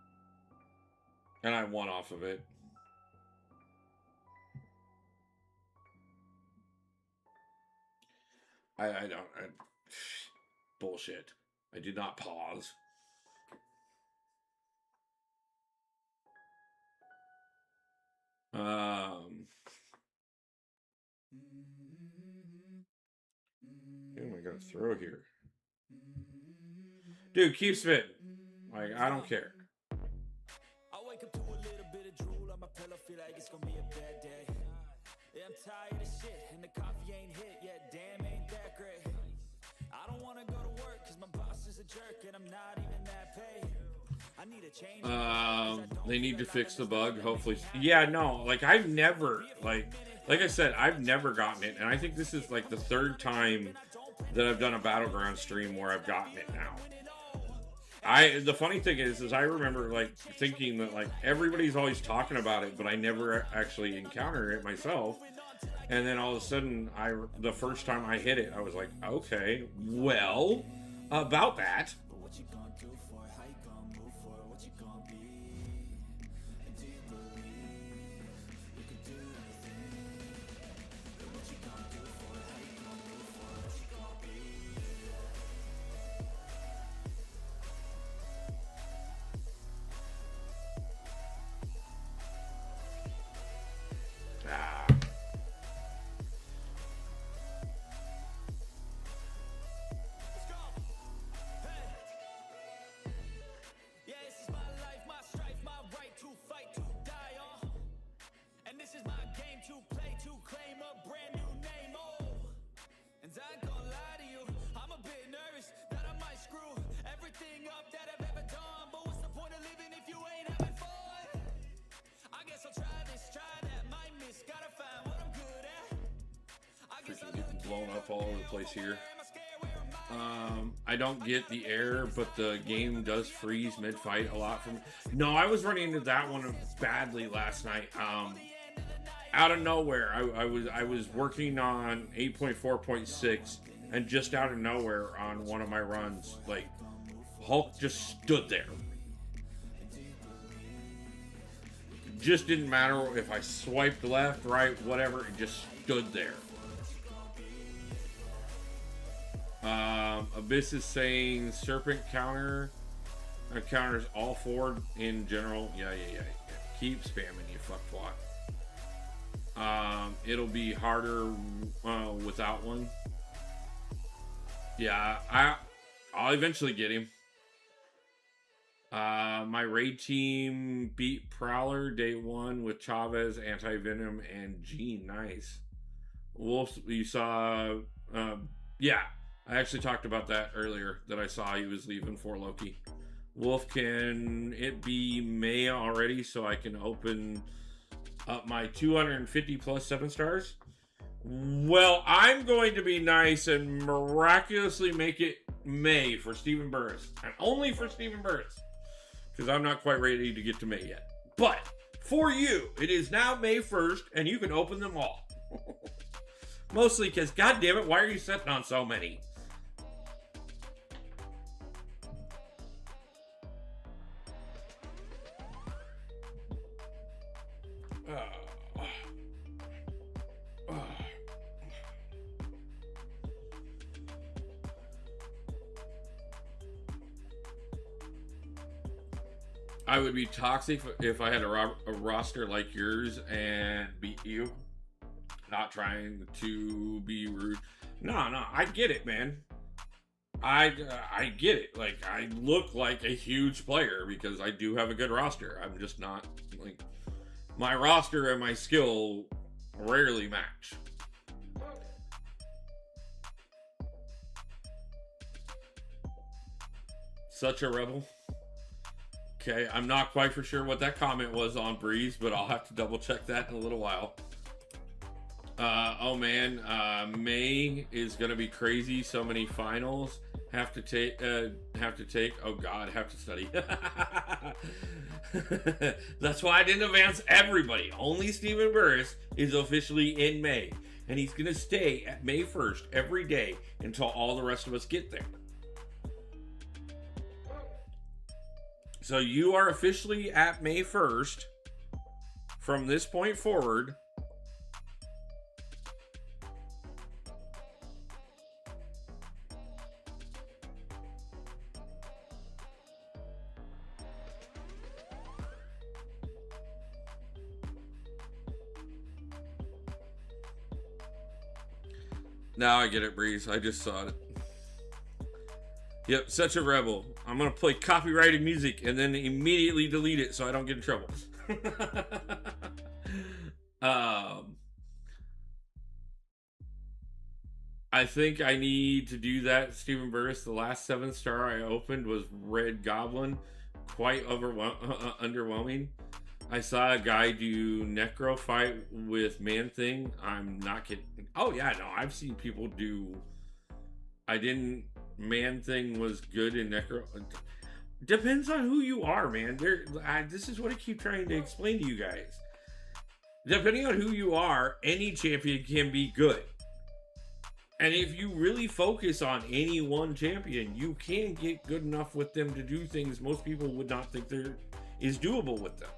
And I won off of it. I don't. Bullshit. I did not pause. Who am I gonna throw here? Dude, keep spitting. Like, I don't care. I wake up to a little bit of drool on my pillow, feel like it's gonna be a bad day. Yeah, I'm tired of shit, and the coffee ain't hit yet. Damn, ain't that great. I don't wanna go to work, cause my boss is a jerk, and I'm not even that paid. I need a change. They need to fix the bug, hopefully. Yeah, no, like, I've never, like I said, I've never gotten it, and I think this is, like, the third time that I've done a Battleground stream where I've gotten it now. The funny thing is I remember, like, thinking that, like, everybody's always talking about it, but I never actually encountered it myself. And then all of a sudden, the first time I hit it, I was like, okay, well, about that. Blown up all over the place here. I don't get the air, but the game does freeze mid-fight a lot for me. No, I was running into that one badly last night. Out of nowhere, I was working on 8.4.6, And just out of nowhere on one of my runs, like, Hulk just stood there. Just didn't matter if I swiped left, right, whatever, it just stood there. Abyss is saying Serpent counters all forward in general. Yeah. Keep spamming, you fuckwat. It'll be harder without one. Yeah, I'll eventually get him. My raid team beat Prowler day 1 with Chavez, Anti-Venom, and Gene. Nice. Wolf, you saw... yeah, I actually talked about that earlier, that I saw he was leaving for Loki. Wolf, can it be May already so I can open up my 250 plus 7 stars? Well, I'm going to be nice and miraculously make it May for Stephen Burris. And only for Stephen Burris. Because I'm not quite ready to get to May yet. But for you, it is now May 1st, and you can open them all. Mostly because, God damn it, why are you sitting on so many? I would be toxic if I had a roster like yours and beat you. Not trying to be rude. No, I get it, man. I get it. Like, I look like a huge player because I do have a good roster. I'm just not, like, my roster and my skill rarely match. Such a rebel. Okay, I'm not quite for sure what that comment was on Breeze, but I'll have to double check that in a little while. Oh man, May is gonna be crazy. So many finals. Have to take. Oh God, have to study. That's why I didn't advance everybody. Only Stephen Burris is officially in May, and he's gonna stay at May 1st every day until all the rest of us get there. So you are officially at May 1st from this point forward. Now I get it, Breeze. I just saw it. Yep, such a rebel. I'm going to play copyrighted music and then immediately delete it so I don't get in trouble. I think I need to do that, Stephen Burris. The last 7-star I opened was Red Goblin. Quite underwhelming. I saw a guy do Necro fight with Man-Thing. I'm not kidding. Oh, yeah, no, I've seen people do... Man-Thing was good in Necro. Depends on who you are, man. This is what I keep trying to explain to you guys. Depending on who you are, any champion can be good. And if you really focus on any one champion, you can get good enough with them to do things most people would not think there is doable with them.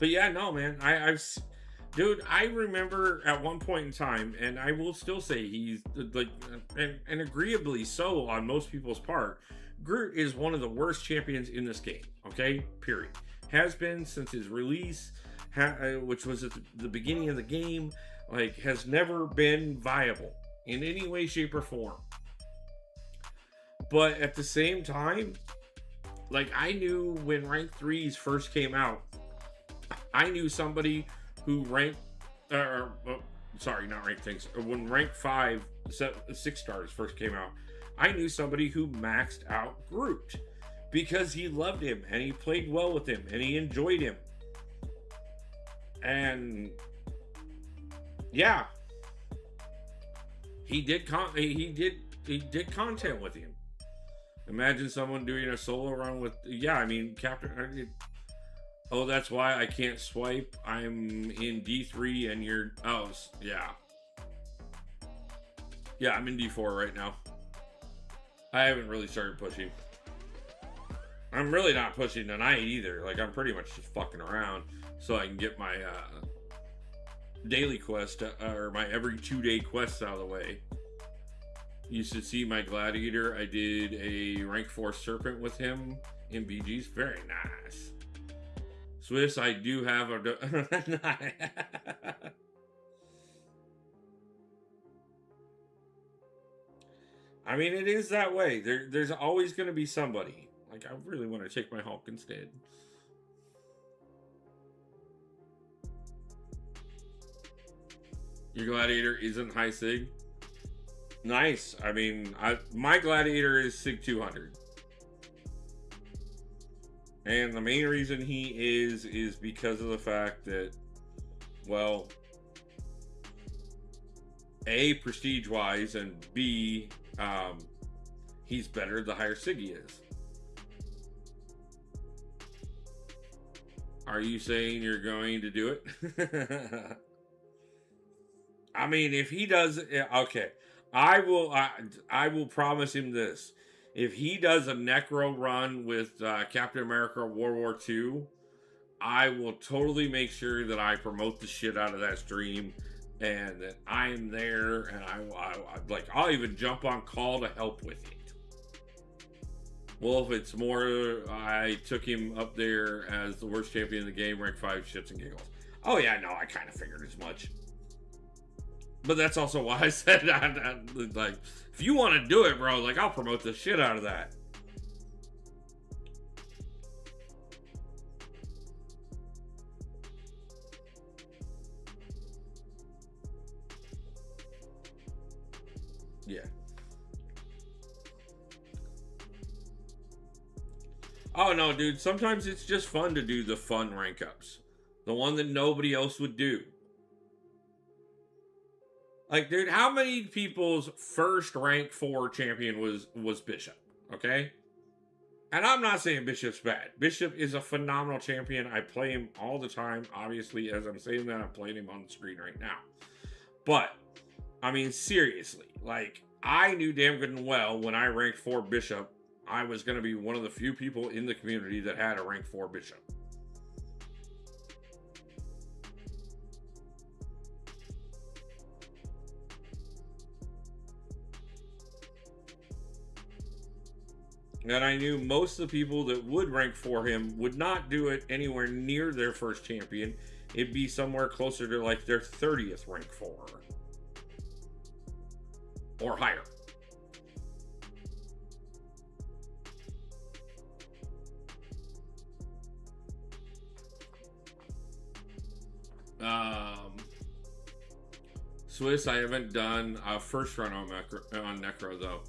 But yeah, no, man. Dude, I remember at one point in time, and I will still say he's like, and agreeably so on most people's part, Groot is one of the worst champions in this game. Okay, period. Has been since his release, which was at the beginning of the game. Like, has never been viable in any way, shape, or form. But at the same time, like, I knew when Rank 3s first came out, I knew somebody who ranked, sorry, not ranked things. When Rank 5, 6 stars first came out, I knew somebody who maxed out Groot because he loved him and he played well with him and he enjoyed him. And yeah, he did content with him. Imagine someone doing a solo run with, yeah, I mean, Captain. Oh, that's why I can't swipe. I'm in D3 and you're, oh, yeah. Yeah, I'm in D4 right now. I haven't really started pushing. I'm really not pushing tonight either. Like, I'm pretty much just fucking around so I can get my daily quest, or my every 2-day quests out of the way. You should see my gladiator. I did a rank 4 serpent with him in BGs. Very nice. Swiss, I do have a... I mean, it is that way. There's always going to be somebody. Like, I really want to take my Hulk instead. Your gladiator isn't high sig? Nice. I mean, my gladiator is sig 200. And the main reason he is because of the fact that, well, A, prestige-wise, and B, he's better the higher sig he is. Are you saying you're going to do it? I mean, if he does, okay. I will promise him this. If he does a Necro run with Captain America World War II, I will totally make sure that I promote the shit out of that stream and that I'm there, and I'll even jump on call to help with it. Well, if it's more, I took him up there as the worst champion in the game, rank 5, shits and giggles. Oh yeah, no, I kind of figured as much. But that's also why I said, like, if you want to do it, bro, like, I'll promote the shit out of that. Yeah. Oh, no, dude. Sometimes it's just fun to do the fun rank ups. The one that nobody else would do. Like, dude, how many people's first rank 4 champion was Bishop? Okay? And I'm not saying Bishop's bad. Bishop is a phenomenal champion. I play him all the time. Obviously, as I'm saying that, I'm playing him on the screen right now. But, I mean, seriously. Like, I knew damn good and well when I ranked 4 Bishop, I was going to be one of the few people in the community that had a rank 4 Bishop. And I knew most of the people that would rank for him would not do it anywhere near their first champion. It'd be somewhere closer to like their 30th rank 4. Or higher. Swiss, I haven't done a first run on Necro though.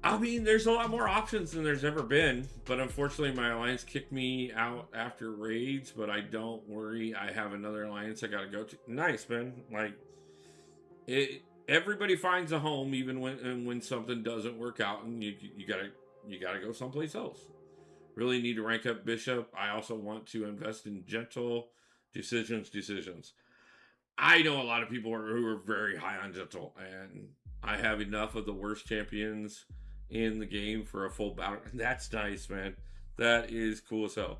I mean, there's a lot more options than there's ever been, but unfortunately my alliance kicked me out after raids, but I don't worry. I have another alliance I gotta go to. Nice, man. Like, everybody finds a home even when something doesn't work out, and you gotta go someplace else. Really need to rank up Bishop. I also want to invest in gentle decisions. I know a lot of people who are very high on gentle, and I have enough of the worst champions in the game for a full battle. That's nice, man. That is cool as hell.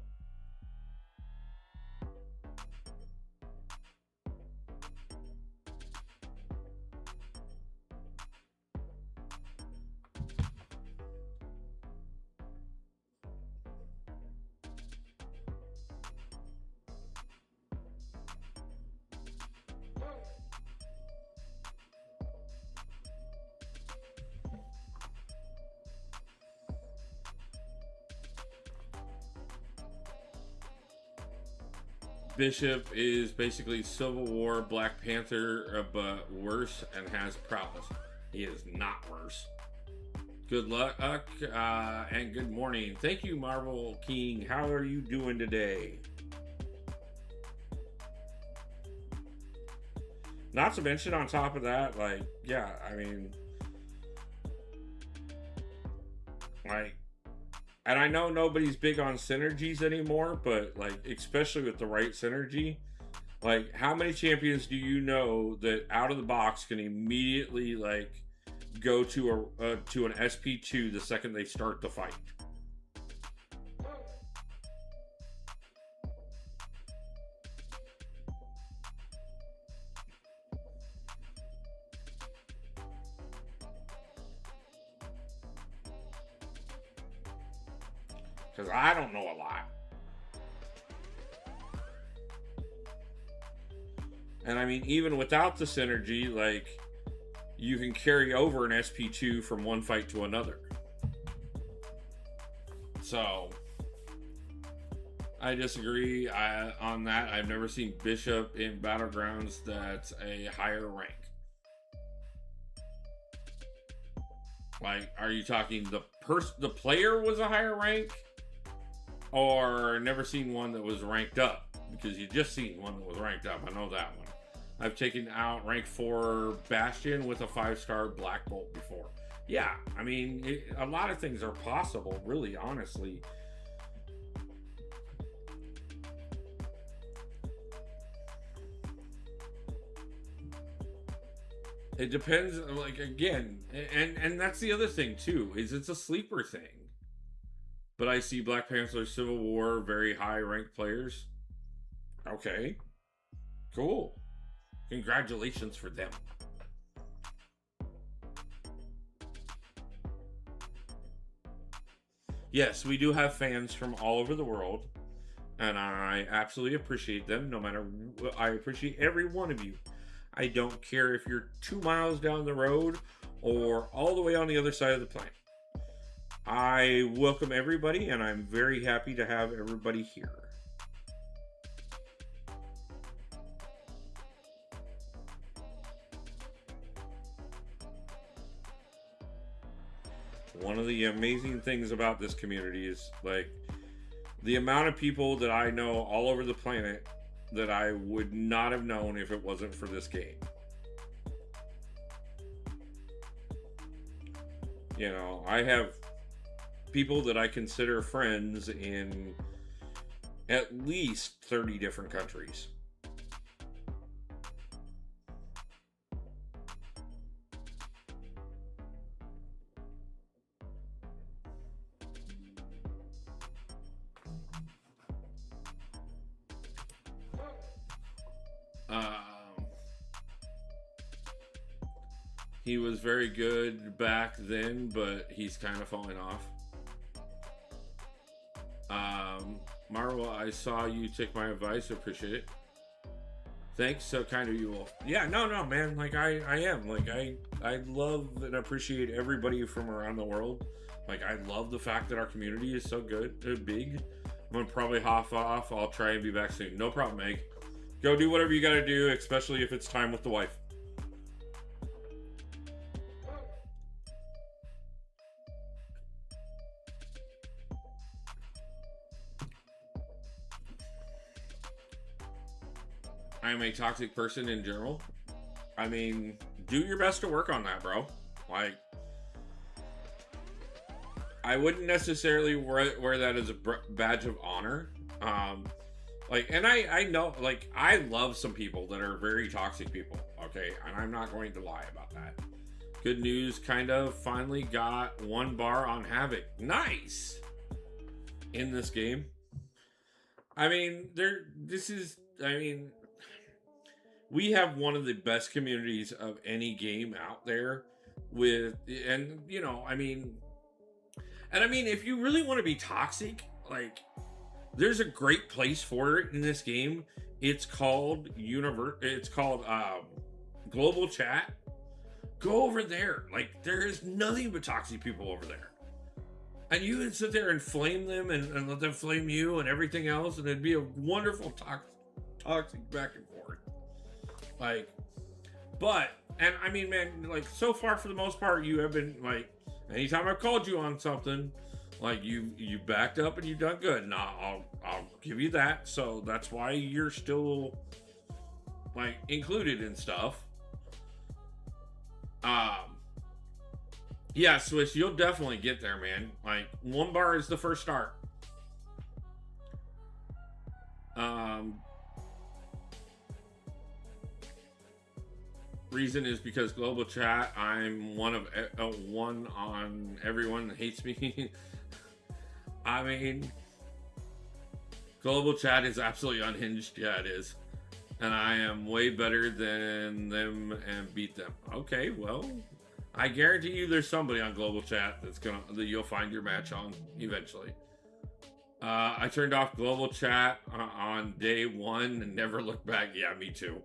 Bishop is basically Civil War Black Panther, but worse and has prowess. He is not worse. Good luck, and good morning. Thank you, Marvel King. How are you doing today? Not to mention, on top of that, like, yeah, I mean, like, and I know nobody's big on synergies anymore, but like, especially with the right synergy, like, how many champions do you know that out of the box can immediately like go to a to an SP2 the second they start the fight? Because I don't know a lot. And I mean, even without the synergy, like, you can carry over an SP2 from one fight to another. So, I disagree on that. I've never seen Bishop in Battlegrounds that's a higher rank. Like, are you talking the player was a higher rank? Or never seen one that was ranked up? Because you just seen one that was ranked up. I know that one. I've taken out rank 4 Bastion with a 5-star Black Bolt before. Yeah, I mean, a lot of things are possible, really, honestly. It depends, like, again, and that's the other thing, too, is it's a sleeper thing. But I see Black Panther, Civil War, very high ranked players. Okay, cool. Congratulations for them. Yes, we do have fans from all over the world, and I absolutely appreciate them. No matter, I appreciate every one of you. I don't care if you're 2 miles down the road or all the way on the other side of the planet. I welcome everybody, and I'm very happy to have everybody here. One of the amazing things about this community is, like, the amount of people that I know all over the planet that I would not have known if it wasn't for this game. You know, I have people that I consider friends in at least 30 different countries. He was very good back then, but he's kind of falling off. Marwa, I saw you take my advice. Appreciate it. Thanks, so kind of you all. Yeah, no, man. Like, I am. Like, I love and appreciate everybody from around the world. Like, I love the fact that our community is so good, big. I'm gonna probably hop off. I'll try and be back soon. No problem, Meg. Go do whatever you gotta do, especially if it's time with the wife. I'm a toxic person in general. I mean, do your best to work on that, bro. Like, I wouldn't necessarily wear that as a badge of honor. Like, and I know, like, I love some people that are very toxic people, okay? And I'm not going to lie about that. Good news, kind of, finally got 1 bar on Havoc. Nice! In this game. I mean, we have one of the best communities of any game out there and if you really want to be toxic, like, there's a great place for it in this game. It's called Global Chat. Go over there. Like, there is nothing but toxic people over there. And you can sit there and flame them and let them flame you and everything else, and it'd be a wonderful toxic back and forth. Like, and I mean, man, like, so far for the most part, you have been, like, anytime I've called you on something, like, you backed up and you've done good, and I'll give you that. So that's why you're still, like, included in stuff. Um, yeah, Swiss, you'll definitely get there, man. Like, 1 bar is the first start. Um, reason is because global chat. I'm one on everyone that hates me. I mean, global chat is absolutely unhinged. Yeah, it is, and I am way better than them and beat them. Okay, well, I guarantee you, there's somebody on global chat that you'll find your match on eventually. I turned off global chat on day 1 and never looked back. Yeah, me too.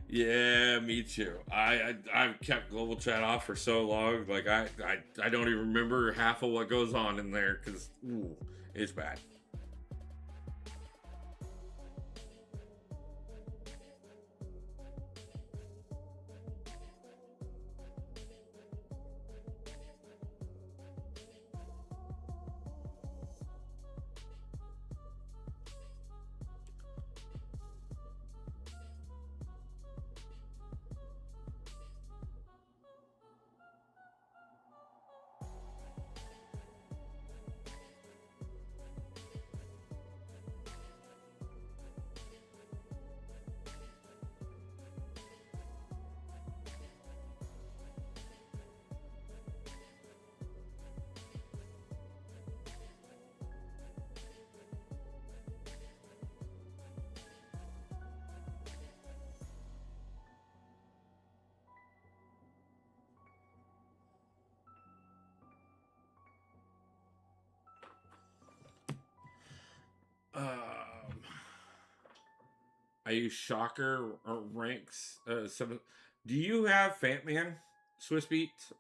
Yeah, me too. I've kept global chat off for so long. Like I don't even remember half of what goes on in there because it's bad. Um, I use Shocker or ranks 7. Do you have Fat Man, Swiss Beats?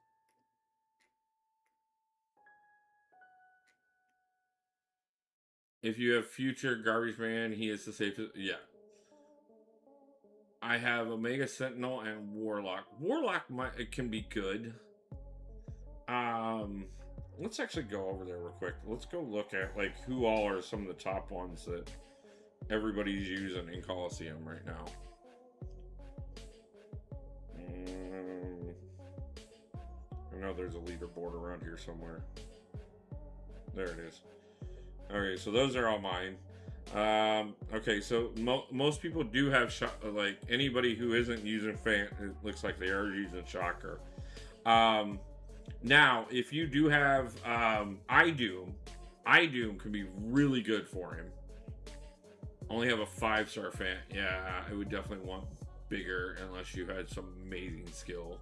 If you have Future Garbage Man, he is the safest. Yeah. I have Omega Sentinel and Warlock. It can be good. Um, let's actually go over there real quick. Let's go look at like who all are some of the top ones that everybody's using in Coliseum right now. I know there's a leaderboard around here somewhere. There it is. Okay, so those are all mine. Okay, so most people do have like anybody who isn't using fan. It looks like they are using Shocker. Now, if you do have iDoom can be really good for him. Only have a 5-star fan. Yeah, I would definitely want bigger unless you had some amazing skill.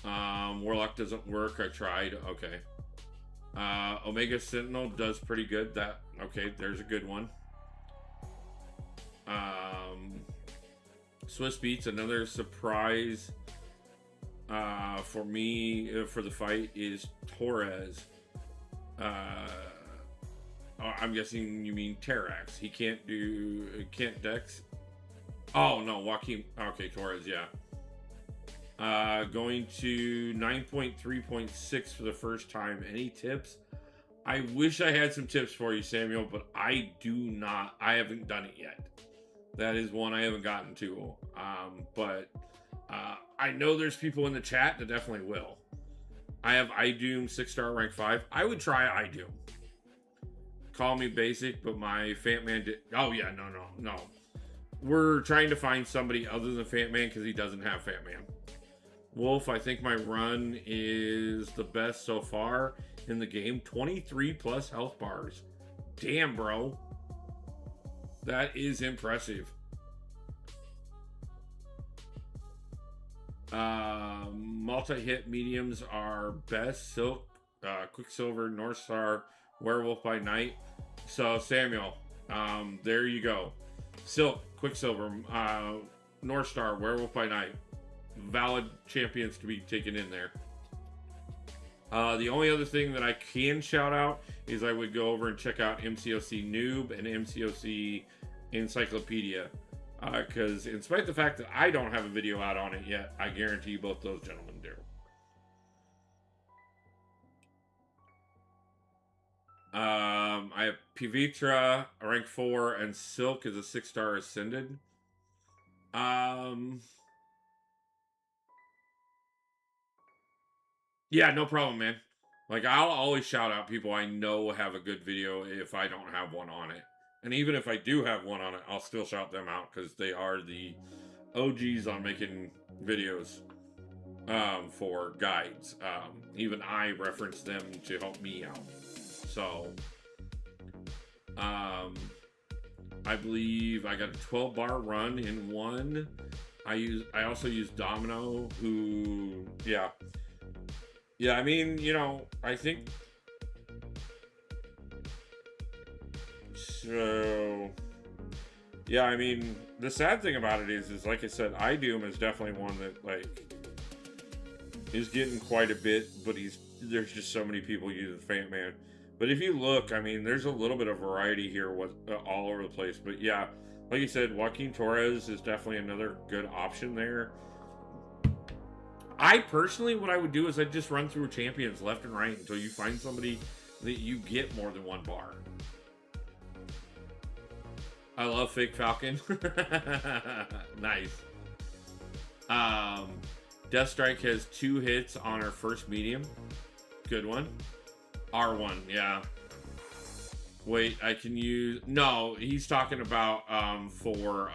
Warlock doesn't work. I tried. Okay. Omega Sentinel does pretty good. Okay, there's a good one. Swiss Beats, another surprise for me for the fight is Torres. I'm guessing you mean Terax. He can't Dex. Oh no, Joaquin. Okay, Torres. Yeah. Going to 9.3.6 for the first time. Any tips? I wish I had some tips for you, Samuel, but I do not. I haven't done it yet. That is one I haven't gotten to. But I know there's people in the chat that definitely will. I have iDoom 6-star rank 5. I would try iDoom. Call me basic, but my Fat Man did. Oh yeah, no. We're trying to find somebody other than Fat Man because he doesn't have Fat Man. Wolf, I think my run is the best so far in the game. 23 plus health bars. Damn, bro. That is impressive. Multi-hit mediums are best. Silk, Quicksilver, North Star, Werewolf by Night. So, Samuel, there you go. Silk, Quicksilver, North Star, Werewolf by Night. Valid champions to be taken in there. The only other thing that I can shout out is I would go over and check out MCOC Noob and MCOC Encyclopedia. Because in spite of the fact that I don't have a video out on it yet, I guarantee you both those gentlemen do. I have Pivitra, rank 4, and Silk is a 6-star Ascended. Um, yeah, no problem, man. Like, I'll always shout out people I know have a good video if I don't have one on it. And even if I do have one on it, I'll still shout them out because they are the OGs on making videos for guides. Even I reference them to help me out. So, I believe I got a 12 bar run in one. I also use Domino, who, yeah. Yeah, I mean, you know, I think so. Yeah, I mean, the sad thing about it is like I said, iDoom is definitely one that like is getting quite a bit, but there's just so many people using Fant Man. But if you look, I mean, there's a little bit of variety here, all over the place. But yeah, like you said, Joaquin Torres is definitely another good option there. I personally, what I would do is I'd just run through champions left and right until you find somebody that you get more than one bar. I love Fake Falcon. Nice. Deathstrike has 2 hits on her first medium. Good one. R1, yeah. Wait, I can use... No, he's talking about for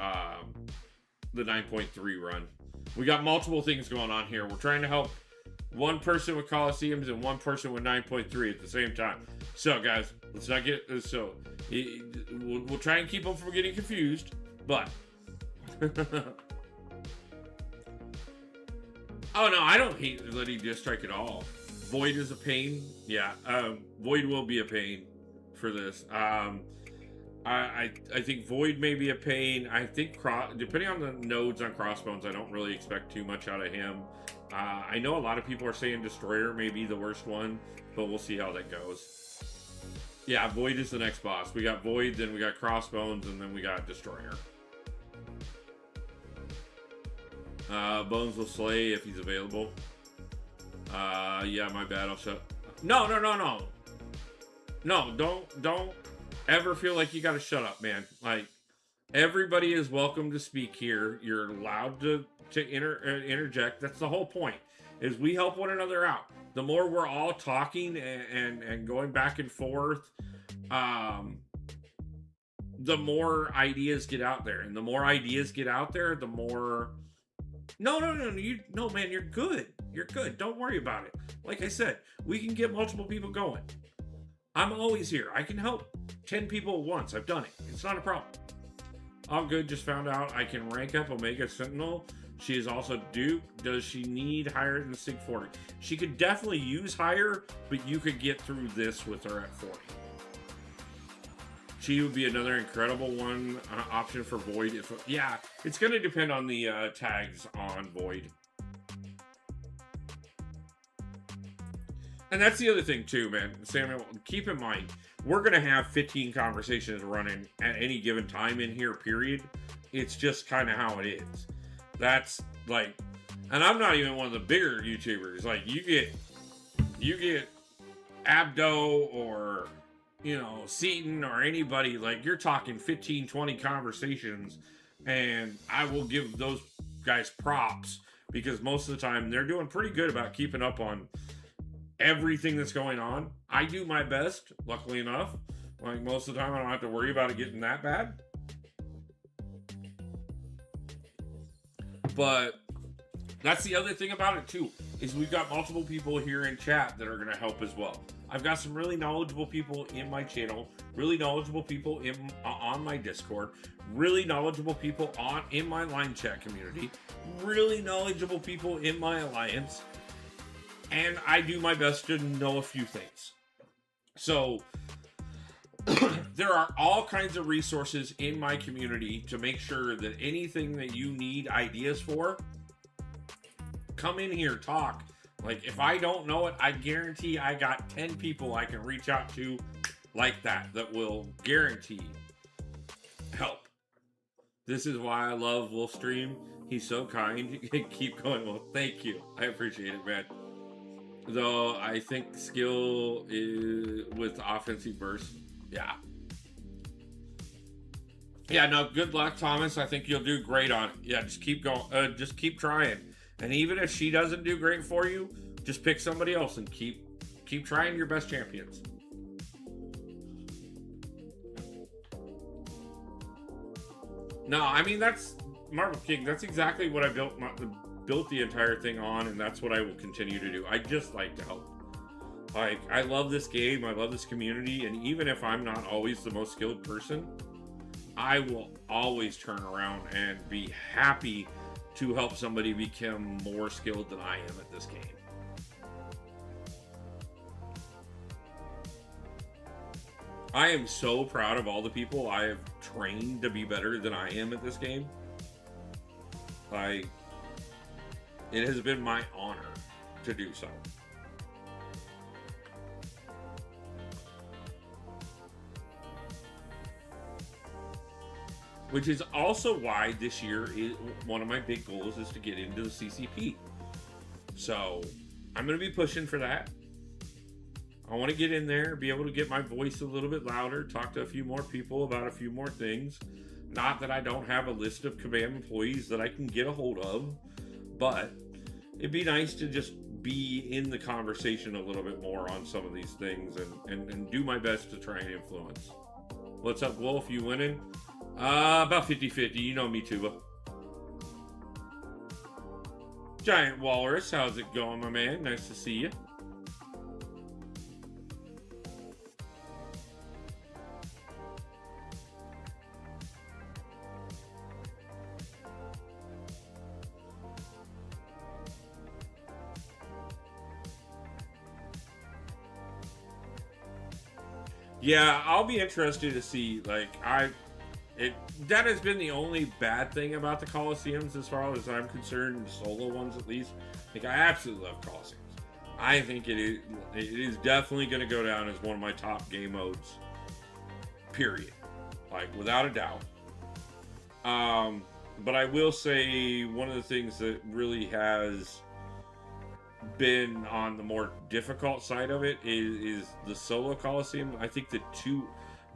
the 9.3 run. We got multiple things going on here. We're trying to help one person with Coliseums and one person with 9.3 at the same time. So, guys, let's not get... So, we'll try and keep them from getting confused, but... Oh, no, I don't hate letting Deathstrike at all. Void is a pain. Yeah, Void will be a pain for this. I think Void may be a pain. I think depending on the nodes on Crossbones, I don't really expect too much out of him. I know a lot of people are saying Destroyer may be the worst one, but we'll see how that goes. Yeah, Void is the next boss. We got Void, then we got Crossbones, and then we got Destroyer. Bones will slay if he's available. Yeah, my bad. I'll shut. No. No, don't ever feel like you gotta shut up, man. Like, everybody is welcome to speak here. You're allowed to interject. That's the whole point, is we help one another out. The more we're all talking and going back and forth, the more ideas get out there. And the more ideas get out there, the more... No, man, you're good. You're good. Don't worry about it. Like I said, we can get multiple people going. I'm always here. I can help 10 people at once. I've done it. It's not a problem. All good. Just found out I can rank up Omega Sentinel. She is also Duke. Does she need higher than Sig 40? She could definitely use higher, but you could get through this with her at 40. She would be another incredible one option for Void. Yeah, it's going to depend on the tags on Void. And that's the other thing too, man. Samuel, keep in mind, we're going to have 15 conversations running at any given time in here, period. It's just kind of how it is. That's like, and I'm not even one of the bigger YouTubers. Like, you get Abdo or, you know, Seaton or anybody, like, you're talking 15, 20 conversations, and I will give those guys props because most of the time they're doing pretty good about keeping up on everything that's going on. I do my best, luckily enough. Like, most of the time I don't have to worry about it getting that bad. But that's the other thing about it too, is we've got multiple people here in chat that are going to help as well. I've got some really knowledgeable people in my channel, really knowledgeable people on my Discord, really knowledgeable people in my line chat community, really knowledgeable people in my alliance, and I do my best to know a few things. So there are all kinds of resources in my community to make sure that anything that you need ideas for, come in here, talk. Like, if I don't know it, I guarantee I got 10 people I can reach out to like that will guarantee help. This is why I love Wolfstream. He's so kind. Keep going, Wolf. Thank you. I appreciate it, man. Though I think skill is with offensive burst. Yeah. Yeah, no, good luck, Thomas. I think you'll do great on it. Yeah, just keep going. Just keep trying. And even if she doesn't do great for you, just pick somebody else and keep trying your best champions. No, I mean that's Marble King. That's exactly what I built the entire thing on, and that's what I will continue to do. I just like to help. Like, I love this game. I love this community, and even if I'm not always the most skilled person, I will always turn around and be happy to help somebody become more skilled than I am at this game. I am so proud of all the people I have trained to be better than I am at this game. Like, it has been my honor to do so. Which is also why this year is one of my big goals is to get into the CCP. So I'm going to be pushing for that. I want to get in there, be able to get my voice a little bit louder, talk to a few more people about a few more things. Not that I don't have a list of command employees that I can get a hold of, but it'd be nice to just be in the conversation a little bit more on some of these things and do my best to try and influence. What's up, Wolf? You winning? About 50-50. You know me, Tuba. Giant Walrus, how's it going, my man? Nice to see you. Yeah, I'll be interested to see, like, that has been the only bad thing about the Coliseums as far as I'm concerned, the solo ones at least. Like, I absolutely love Coliseums. I think it is definitely going to go down as one of my top game modes, period. Like, without a doubt. But I will say one of the things that really has been on the more difficult side of it is the solo Coliseum. I think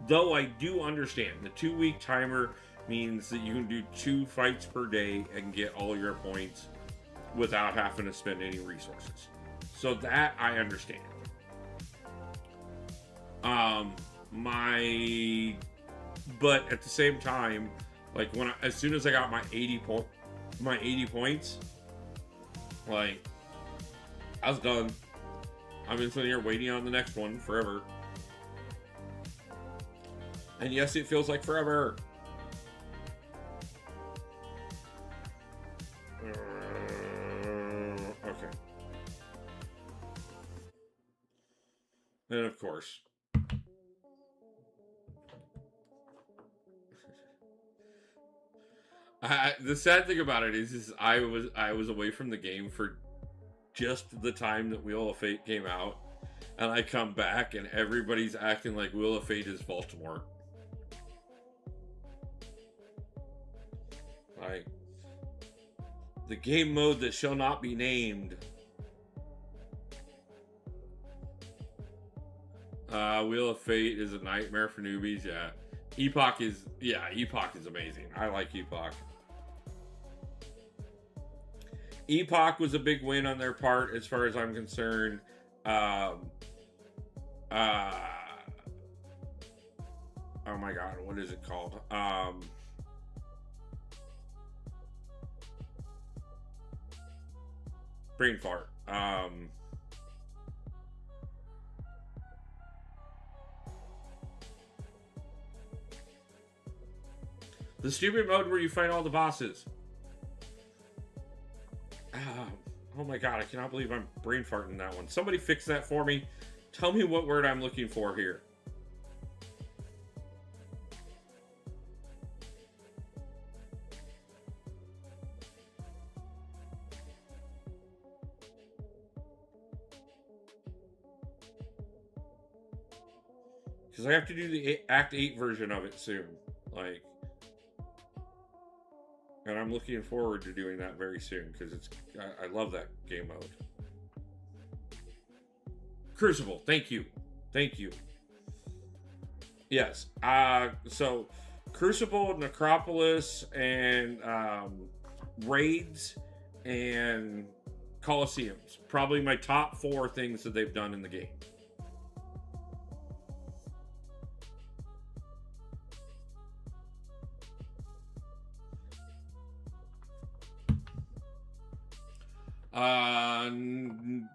though I do understand the 2-week timer means that you can do 2 fights per day and get all your points without having to spend any resources. So that I understand. But at the same time, like as soon as I got my 80 points, like, I was done. I've been sitting here waiting on the next one forever. And yes, it feels like forever. Okay. And of course. The sad thing about it is I was away from the game for just the time that Wheel of Fate came out, and I come back and everybody's acting like Wheel of Fate is Baltimore. Like, the game mode that shall not be named. Wheel of Fate is a nightmare for newbies. Yeah, Epoch is amazing. I like Epoch. Epoch was a big win on their part, as far as I'm concerned. Oh my god, what is it called? Brain fart. The stupid mode where you fight all the bosses. Oh my god, I cannot believe I'm brain farting that one. Somebody fix that for me. Tell me what word I'm looking for here. Because I have to do the Act 8 version of it soon. Like, and I'm looking forward to doing that very soon, because I love that game mode. Crucible, thank you. Yes. So Crucible, Necropolis, and Raids, and Colosseums. Probably my top 4 things that they've done in the game.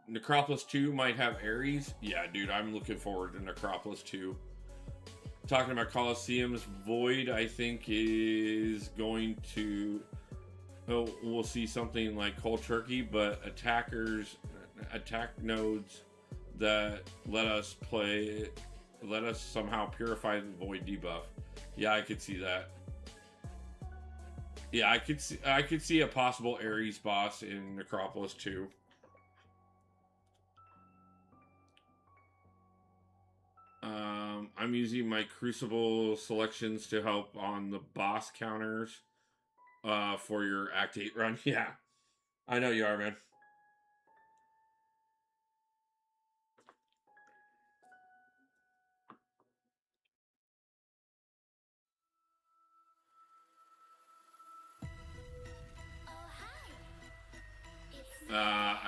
Necropolis 2 might have Ares. Yeah, dude, I'm looking forward to Necropolis 2. Talking about Colosseums, Void, I think, is going to... Oh, we'll see something like Cold Turkey, but attack nodes that let us somehow purify the Void debuff. Yeah, I could see that. Yeah, I could see a possible Ares boss in Necropolis 2. I'm using my Crucible selections to help on the boss counters for your Act 8 run. Yeah, I know you are, man.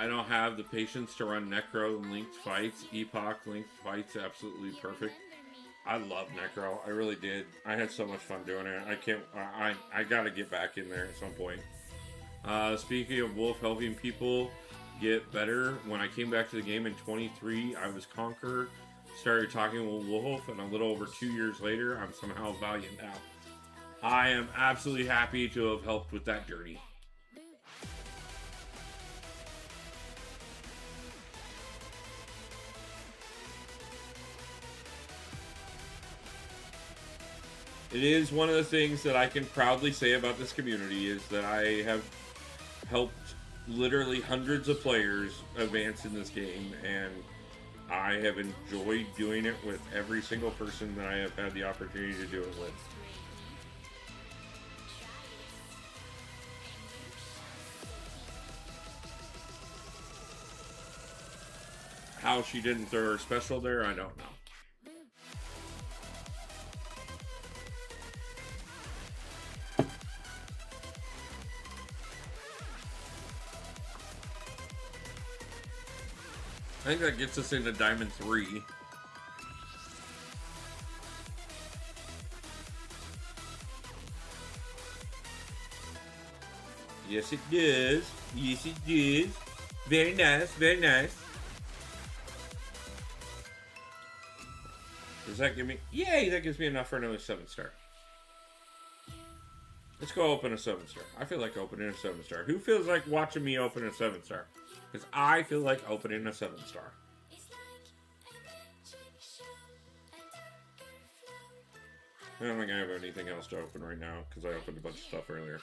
I don't have the patience to run Necro linked fights. Epoch linked fights, absolutely perfect. I love Necro. I really did. I had so much fun doing it. I gotta get back in there at some point. Speaking of Wolf helping people get better, when I came back to the game in 23, I was Conqueror. Started talking with Wolf, and a little over 2 years later, I'm somehow Valiant now. I am absolutely happy to have helped with that journey. It is one of the things that I can proudly say about this community is that I have helped literally hundreds of players advance in this game, and I have enjoyed doing it with every single person that I have had the opportunity to do it with. How she didn't throw her special there, I don't know. I think that gets us into Diamond 3. Yes, it does. Yes, it does. Very nice, very nice. Does that give me... Yay, that gives me enough for another 7-star. Let's go open a 7-star. I feel like opening a 7-star. Who feels like watching me open a 7-star? Because I feel like opening a 7-star. I don't think I have anything else to open right now because I opened a bunch of stuff earlier.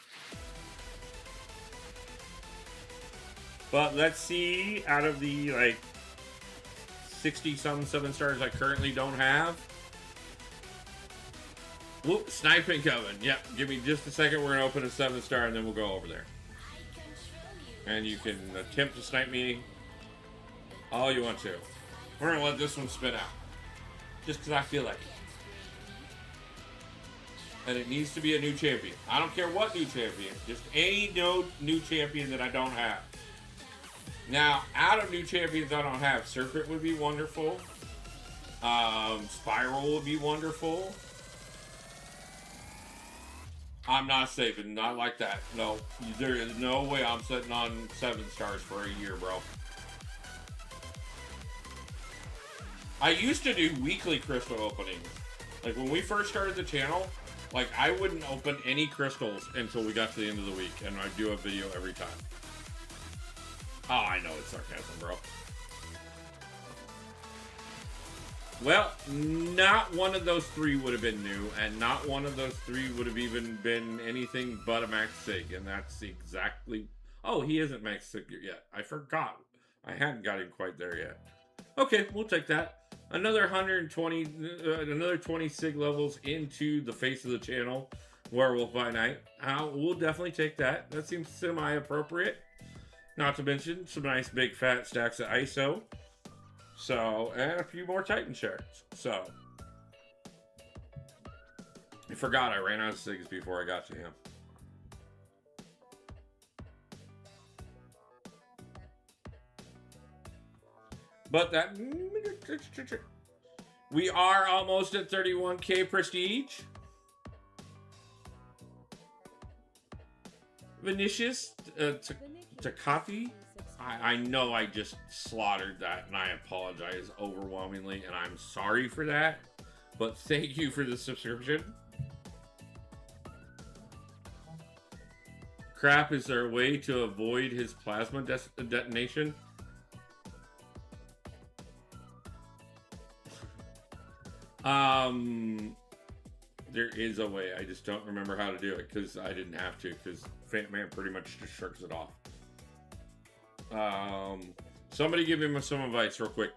But let's see, out of the like 60-some 7-stars I currently don't have. Whoop, sniping coming. Yep, give me just a second. We're going to open a 7-star and then we'll go over there. And you can attempt to snipe me all you want to. We're going to let this one spin out. Just because I feel like it. And it needs to be a new champion. I don't care what new champion. Just any new champion that I don't have. Now, out of new champions I don't have, Serpent would be wonderful. Spiral would be wonderful. I'm not saving. Not like that. No. There is no way I'm sitting on 7-stars for a year, bro. I used to do weekly crystal openings. Like, when we first started the channel, like, I wouldn't open any crystals until we got to the end of the week, and I'd do a video every time. Oh, I know it's sarcasm, bro. Well, not one of those 3 would have been new, and not one of those 3 would have even been anything but a max sig, and that's exactly... Oh, he isn't max sig yet. I forgot. I hadn't got him quite there yet. Okay, we'll take that. Another 120, another 20 sig levels into the face of the channel, Werewolf by Night. We'll definitely take that. That seems semi-appropriate. Not to mention some nice big fat stacks of ISO. So, and a few more Titan shards. So, I forgot I ran out of cigs before I got to him. But that... We are almost at 31k prestige. Vinicius Takati. I know I just slaughtered that, and I apologize overwhelmingly, and I'm sorry for that. But thank you for the subscription. Crap, is there a way to avoid his plasma detonation? There is a way. I just don't remember how to do it because I didn't have to, because Fat Man pretty much just shirks it off. Somebody give him some advice real quick.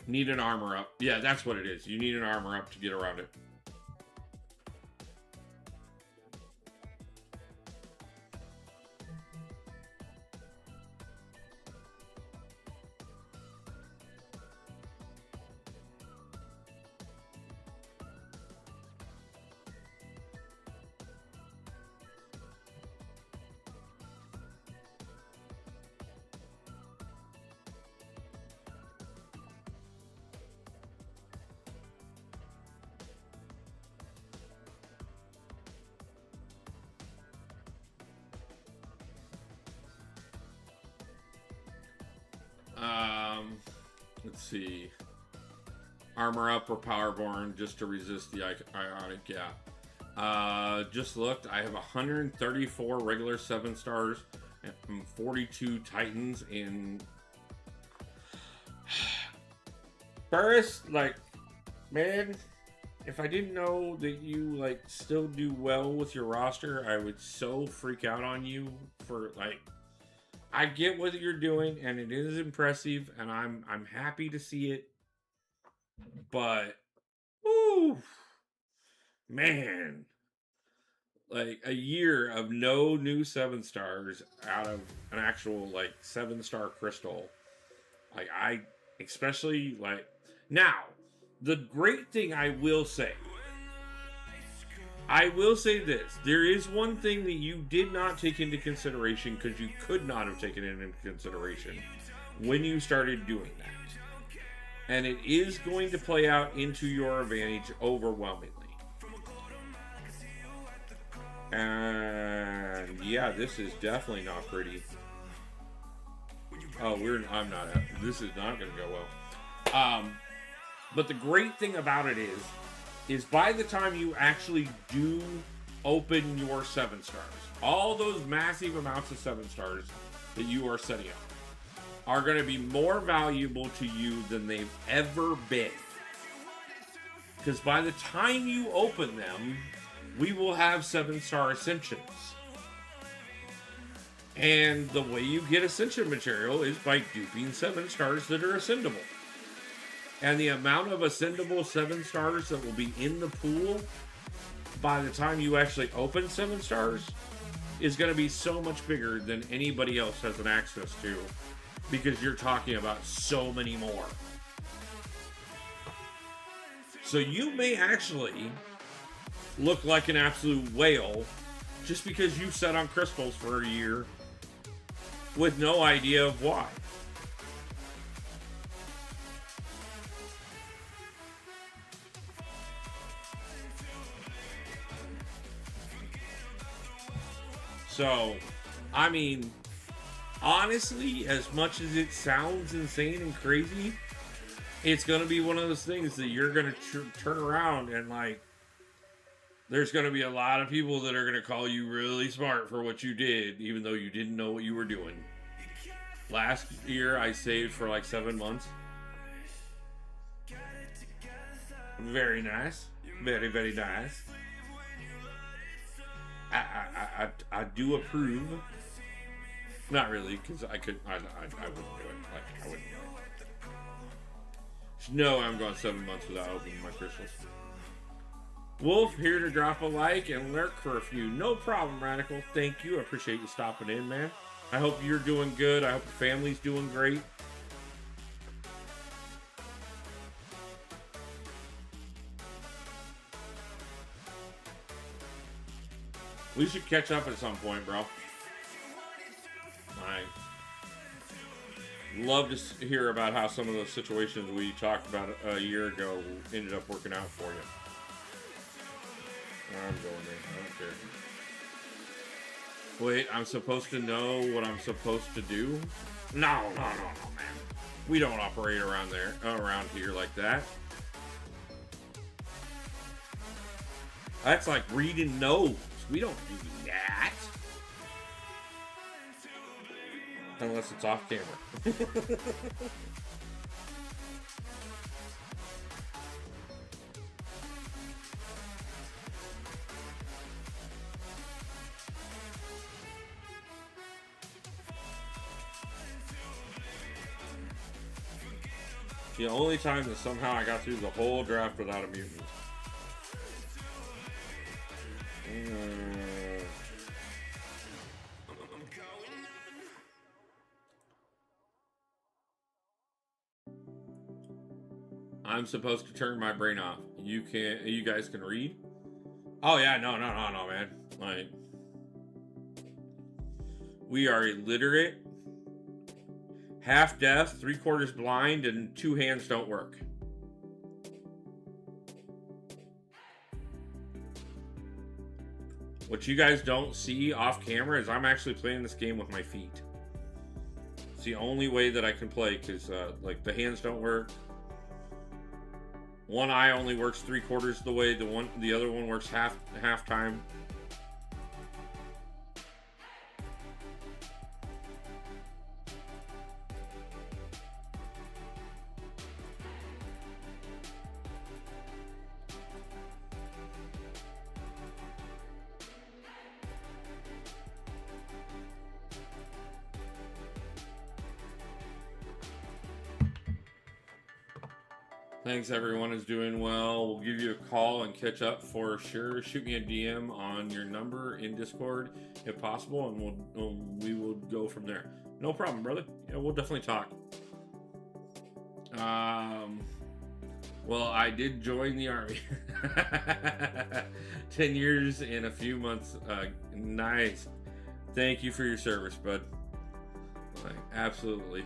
Need an armor up. Yeah, that's what it is. You need an armor up to get around it. Let's see. Armor up or powerborn just to resist the ionic. Yeah. Just looked. I have 134 regular 7 stars and 42 titans in. Burris, like, man, if I didn't know that you like still do well with your roster, I would so freak out on you for like. I get what you're doing, and it is impressive, and I'm happy to see it. But, ooh, man, like a year of no new 7 stars out of an actual like 7-star crystal. Like especially like now, the great thing I will say this. There is one thing that you did not take into consideration because you could not have taken it into consideration when you started doing that. And it is going to play out into your advantage overwhelmingly. And yeah, this is definitely not pretty. Oh, I'm not happy. This is not going to go well. But the great thing about it is by the time you actually do open your 7 stars, all those massive amounts of 7 stars that you are setting up are going to be more valuable to you than they've ever been. Because by the time you open them, we will have 7-star ascensions. And the way you get ascension material is by duping 7 stars that are ascendable. And the amount of ascendable 7 stars that will be in the pool by the time you actually open 7 stars is going to be so much bigger than anybody else has an access to, because you're talking about so many more. So you may actually look like an absolute whale just because you sat on crystals for a year with no idea of why. So, I mean, honestly, as much as it sounds insane and crazy, it's going to be one of those things that you're going to turn around and, like, there's going to be a lot of people that are going to call you really smart for what you did, even though you didn't know what you were doing. Last year, I saved for, like, 7 months. Very nice. Very, very nice. I do approve. Not really, because I wouldn't do it. Like, I wouldn't do it. No, I'm going 7 months without opening my crystals. Wolf, here to drop a like and lurk for a few. No problem, Radical. Thank you. I appreciate you stopping in, man. I hope you're doing good. I hope your family's doing great. We should catch up at some point, bro. I love to hear about how some of those situations we talked about a year ago ended up working out for you. I'm going there. I don't care. Wait, I'm supposed to know what I'm supposed to do? No, man. We don't operate around here like that. That's like reading notes. We don't do that. Unless it's off camera. The only time that somehow I got through the whole draft without a mutant. I'm supposed to turn my brain off. You guys can read? Oh yeah, no, man. Like, we are illiterate, half deaf, 3/4 blind, and 2 hands don't work. What you guys don't see off camera is I'm actually playing this game with my feet. It's the only way that I can play, because like the hands don't work. One eye only works 3/4 of the way. The other one works half time. Thanks, everyone is doing well. We'll give you a call and catch up for sure. Shoot me a DM on your number in Discord if possible, and we will go from there. No problem, brother. Yeah, we'll definitely talk. Well, I did join the army. 10 years in a few months. Nice. Thank you for your service, bud. Like, absolutely.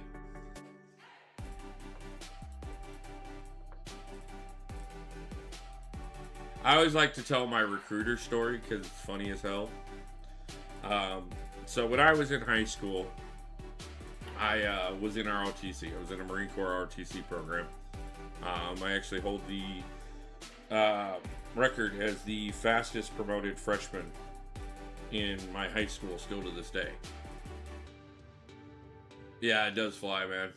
I always like to tell my recruiter story because it's funny as hell. So when I was in high school, I was in ROTC. I was in a Marine Corps ROTC program. I actually hold the record as the fastest promoted freshman in my high school still to this day. Yeah, it does fly, man.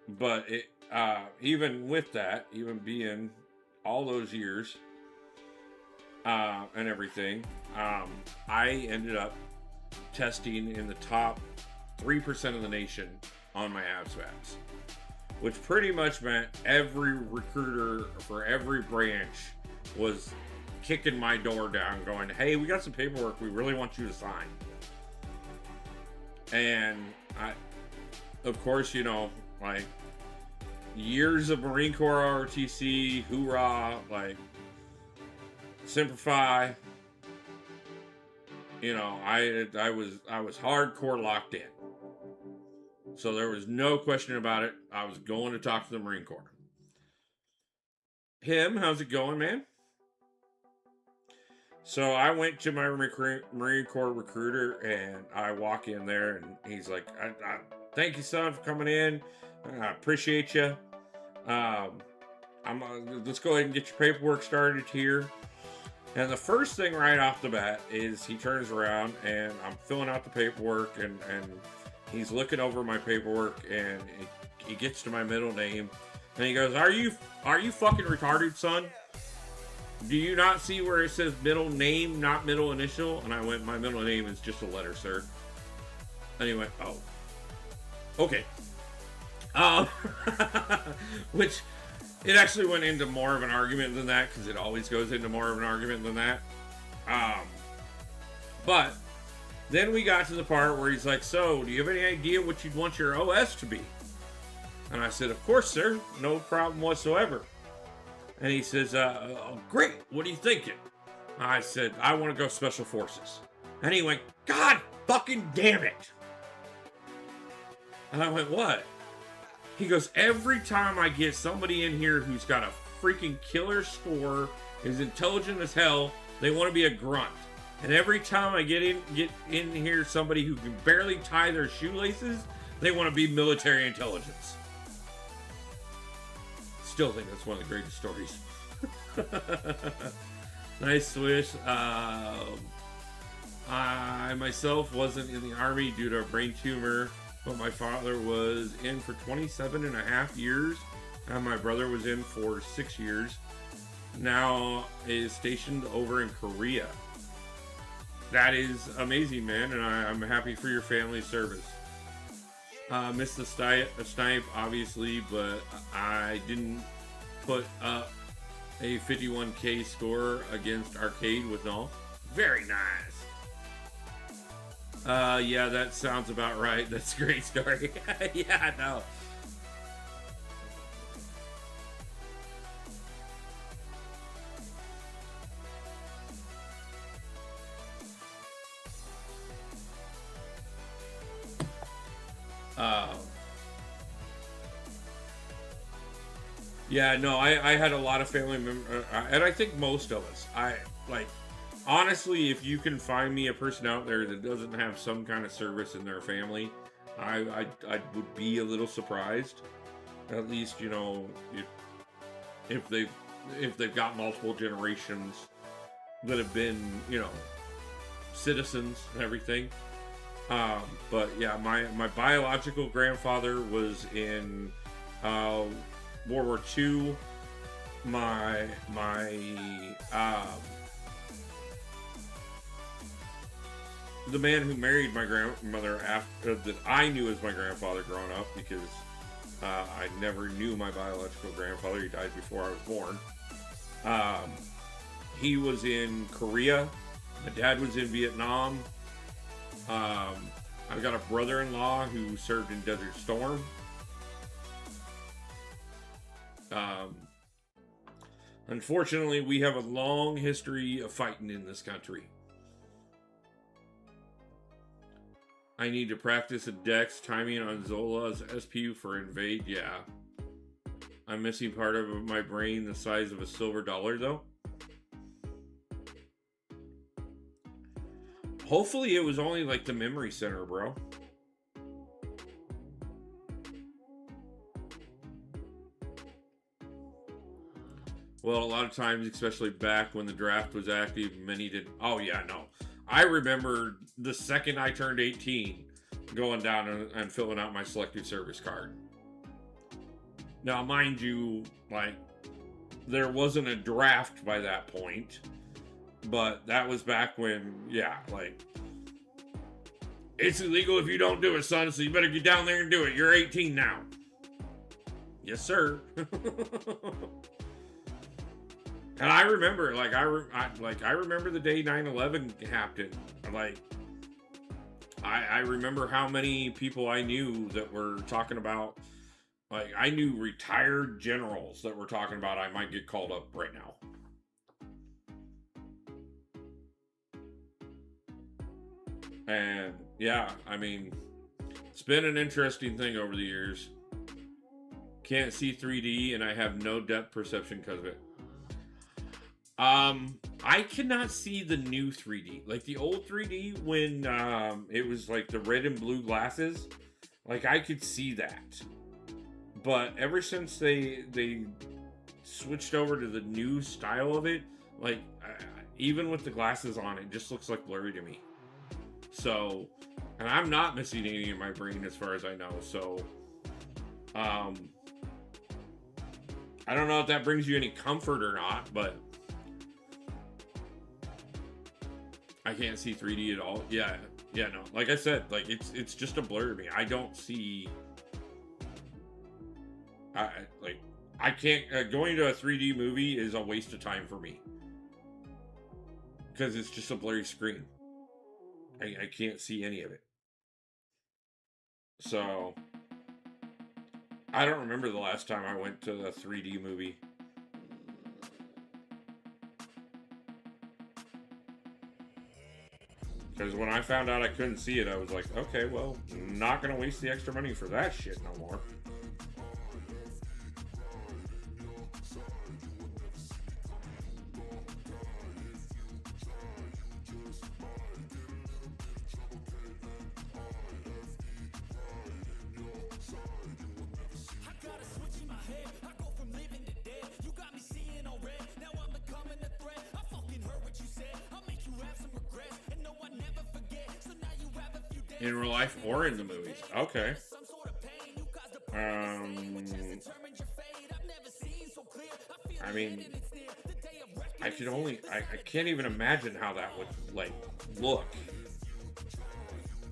But it, even with that, even being all those years and everything, I ended up testing in the top 3% of the nation on my ABSVABs, which pretty much meant every recruiter for every branch was kicking my door down going, hey, we got some paperwork we really want you to sign. And I, of course, you know, like, years of Marine Corps ROTC, hoorah, like, simplify. You know, I was hardcore locked in. So there was no question about it. I was going to talk to the Marine Corps. Him, how's it going, man? So I went to my Marine Corps recruiter, and I walk in there, and he's like, I thank you, son, for coming in. I appreciate you. Let's go ahead and get your paperwork started here. And the first thing right off the bat is he turns around, and I'm filling out the paperwork, and he's looking over my paperwork, and he gets to my middle name, and he goes, Are you fucking retarded, son? Do you not see where it says middle name, not middle initial? And I went, my middle name is just a letter, sir. And he went, oh, okay. Which, it actually went into more of an argument than that, because it always goes into more of an argument than that. But then we got to the part where he's like, so, do you have any idea what you'd want your OS to be? And I said, of course, sir. No problem whatsoever. And he says, oh, great. What are you thinking? I said, I want to go special forces. And he went, God fucking damn it. And I went, what? He goes, every time I get somebody in here who's got a freaking killer score, is intelligent as hell, they want to be a grunt. And every time I get in here somebody who can barely tie their shoelaces, they want to be military intelligence. Still think that's one of the greatest stories. Nice swish. I myself wasn't in the Army due to a brain tumor, but my father was in for 27 and a half years, and my brother was in for 6 years. Now is stationed over in Korea. That is amazing, man, and I'm happy for your family's service. Missed the snipe, obviously, but I didn't put up a 51k score against Arcade with Null. Very nice. Yeah, that sounds about right. That's a great story. Yeah, no. Yeah, no, I had a lot of family members, and I think most of us. Honestly, if you can find me a person out there that doesn't have some kind of service in their family, I would be a little surprised. At least, you know, if they've got multiple generations that have been, you know, citizens and everything. But yeah, my biological grandfather was in World War II. The man who married my grandmother after that I knew as my grandfather growing up, because I never knew my biological grandfather. He died before I was born. He was in Korea. My dad was in Vietnam. I've got a brother-in-law who served in Desert Storm. Unfortunately, we have a long history of fighting in this country. I need to practice a dex timing on Zola's SPU for invade. Yeah. I'm missing part of my brain the size of a silver dollar, though. Hopefully it was only like the memory center, bro. Well, a lot of times, especially back when the draft was active, many didn't. Oh, yeah, no. I remember the second I turned 18, going down and filling out my selective service card. Now, mind you, like, there wasn't a draft by that point, but that was back when, yeah, like, it's illegal if you don't do it, son, so you better get down there and do it. You're 18 now. Yes, sir. And I remember, like, I remember the day 9/11 happened. I remember how many people I knew that were talking about, like, I knew retired generals that were talking about I might get called up right now. And yeah, I mean, it's been an interesting thing over the years. Can't see 3D, and I have no depth perception because of it. I cannot see the new 3D. Like the old 3D when it was like the red and blue glasses. Like I could see that. But ever since they switched over to the new style of it, like even with the glasses on, it just looks like blurry to me. So, and I'm not missing any in my brain as far as I know. So, I don't know if that brings you any comfort or not, but I can't see 3D at all. Yeah, no. Like I said, like it's just a blur to me. I don't see. I can't. Going to a 3D movie is a waste of time for me because it's just a blurry screen. I can't see any of it. So I don't remember the last time I went to a 3D movie. Because when I found out I couldn't see it, I was like, okay, well, not gonna waste the extra money for that shit no more. In real life or in the movies. Okay. I mean, I can't even imagine how that would, like, look.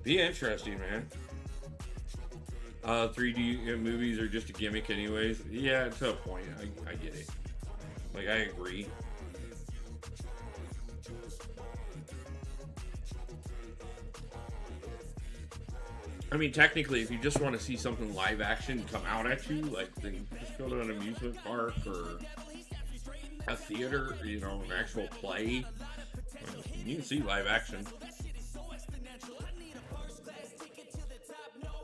Be interesting, man. 3D movies are just a gimmick anyways. Yeah, to a point. I get it. Like, I agree. I mean, technically, if you just want to see something live action come out at you, like, then just go to an amusement park or a theater, you know, an actual play. You can see live action.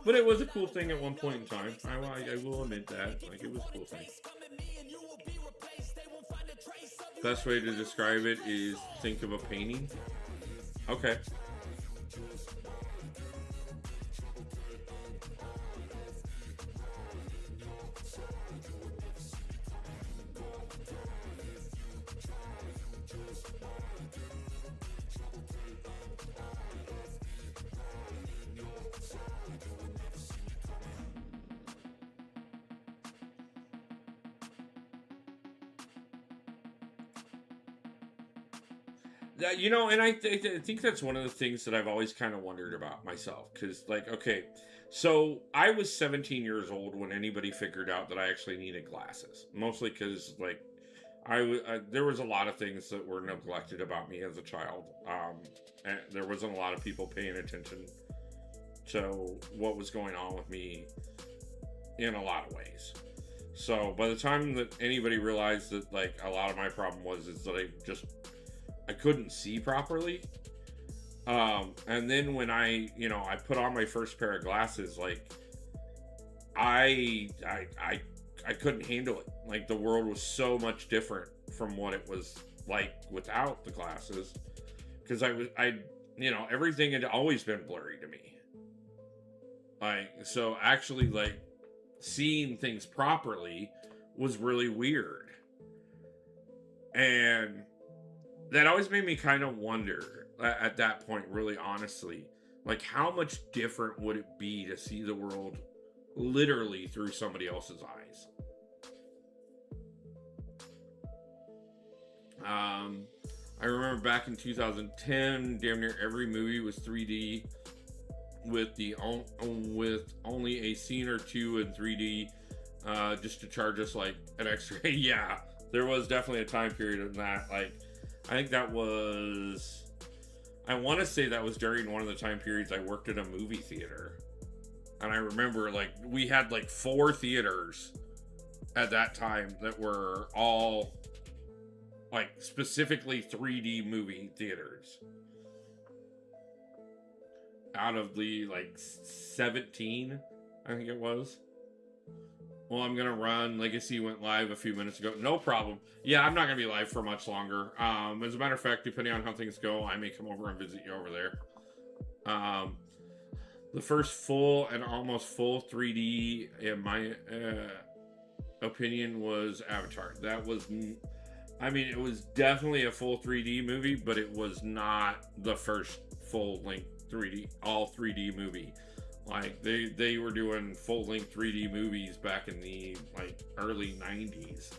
But it was a cool thing at one point in time. I will admit that. Like, it was a cool thing. Best way to describe it is think of a painting. Okay. You know, and I think that's one of the things that I've always kind of wondered about myself. Because, like, okay, so I was 17 years old when anybody figured out that I actually needed glasses. Mostly because, like, there was a lot of things that were neglected about me as a child. And there wasn't a lot of people paying attention to what was going on with me in a lot of ways. So by the time that anybody realized that, like, a lot of my problem was is that I couldn't see properly. And then when I put on my first pair of glasses, like, I couldn't handle it. Like, the world was so much different from what it was like without the glasses. Because everything had always been blurry to me. Like, so actually, like, seeing things properly was really weird. And that always made me kind of wonder at that point, really honestly, like, how much different would it be to see the world literally through somebody else's eyes? I remember back in 2010, damn near every movie was 3D with only a scene or two in 3D, just to charge us like an extra. Yeah, there was definitely a time period in that. Like, I think that was, I want to say that was during one of the time periods I worked at a movie theater. And I remember, like, we had like 4 theaters at that time that were all like specifically 3D movie theaters. Out of the like 17, I think it was. Well, I'm gonna run. Legacy went live a few minutes ago. No problem. Yeah, I'm not gonna be live for much longer. As a matter of fact, depending on how things go, I may come over and visit you over there. The first full and almost full 3D, in my opinion, was Avatar. That was, I mean, it was definitely a full 3D movie, but it was not the first full-length 3D, all 3D movie. Like, they were doing full-length 3D movies back in the, like, early 90s.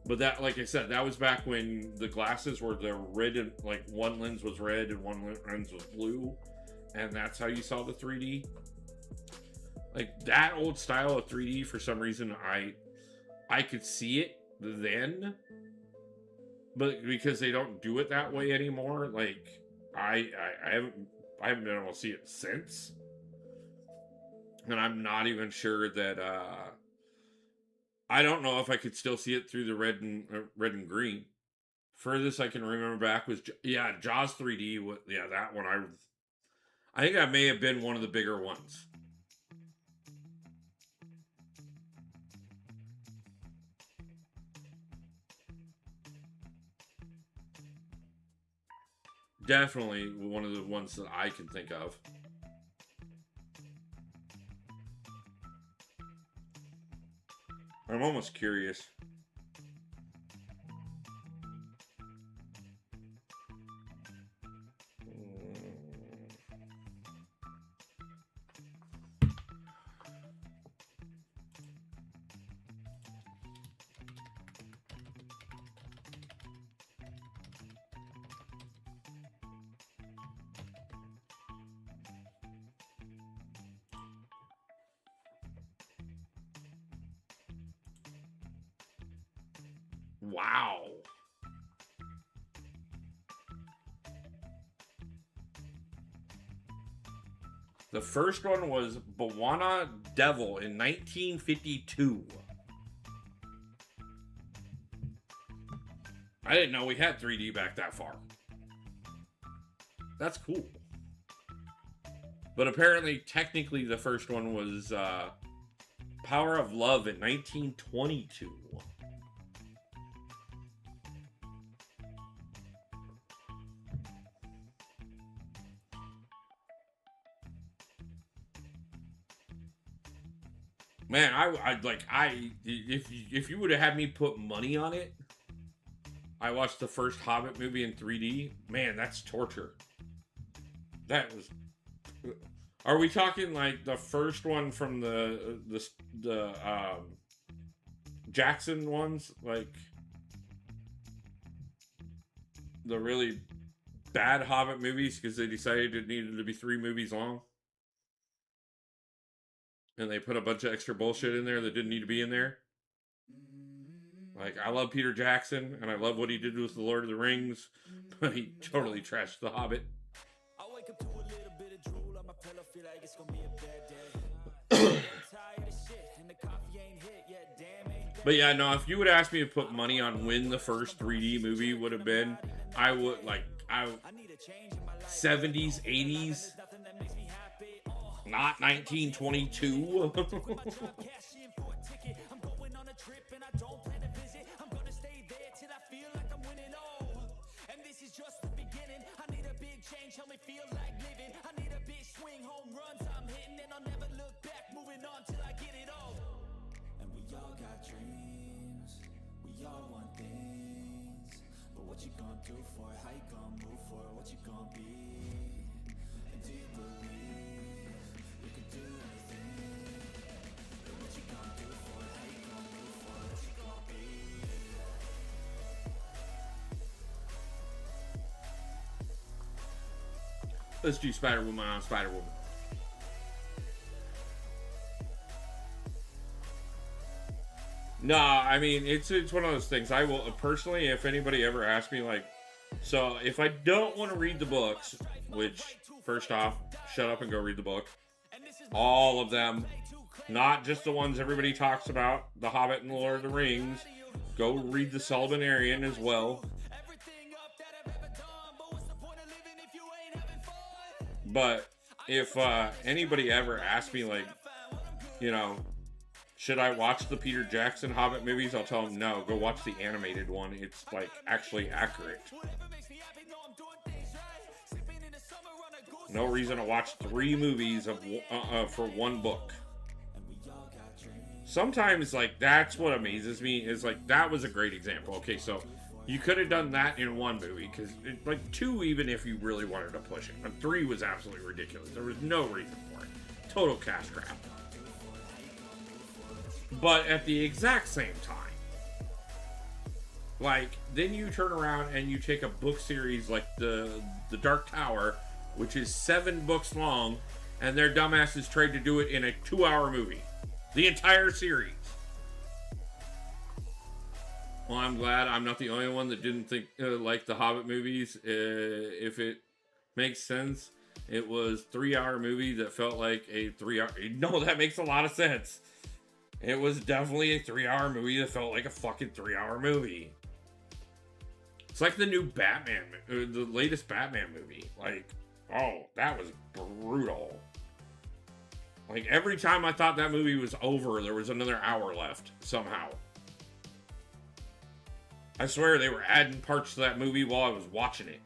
But that, like I said, that was back when the glasses were the red, and, like, one lens was red and one lens was blue. And that's how you saw the 3D. Like, that old style of 3D, for some reason, I could see it then. But because they don't do it that way anymore, like, I haven't been able to see it since. And I'm not even sure that I don't know if I could still see it through the red and green Furthest I can remember back was Jaws 3D. Yeah, that one I think that may have been one of the bigger ones. Definitely one of the ones that I can think of. I'm almost curious. Wow. The first one was Bawana Devil in 1952. I didn't know we had 3D back that far. That's cool. But apparently, technically, the first one was Power of Love in 1922. Man, if you would have had me put money on it, I watched the first Hobbit movie in 3D. Man, that's torture. That was. Are we talking like the first one from the Jackson ones, like the really bad Hobbit movies because they decided it needed to be 3 movies long? And they put a bunch of extra bullshit in there that didn't need to be in there. Like, I love Peter Jackson, and I love what he did with The Lord of the Rings, but he totally trashed The Hobbit. But yeah, no, if you would ask me to put money on when the first 3D movie would have been, I would, 70s, 80s. Not 1922. Let's do Spider-Woman on Spider-Woman. No, I mean, it's one of those things. I will, personally, if anybody ever asks me, like, so if I don't want to read the books, which, first off, shut up and go read the book. All of them. Not just the ones everybody talks about, The Hobbit and The Lord of the Rings. Go read the Sullivanarian as well. But if anybody ever asks me, like, you know, should I watch the Peter Jackson Hobbit movies? I'll tell them, no, go watch the animated one. It's, like, actually accurate. No reason to watch 3 movies for one book. Sometimes, like, that's what amazes me, is, like, that was a great example. Okay, so you could have done that in 1 movie, because, like, 2, even if you really wanted to push it. But 3 was absolutely ridiculous. There was no reason for it. Total cash grab. But at the exact same time, like, then you turn around and you take a book series like the Dark Tower, which is 7 books long, and their dumbasses tried to do it in a 2-hour movie. The entire series. Well, I'm glad I'm not the only one that didn't think like the Hobbit movies. If it makes sense, it was 3-hour movie that felt like a 3-hour. No, that makes a lot of sense. It was definitely a 3-hour movie that felt like a fucking 3-hour movie. It's like the new Batman, the latest Batman movie. Like, oh, that was brutal. Like, every time I thought that movie was over, there was another hour left, somehow. I swear they were adding parts to that movie while I was watching it.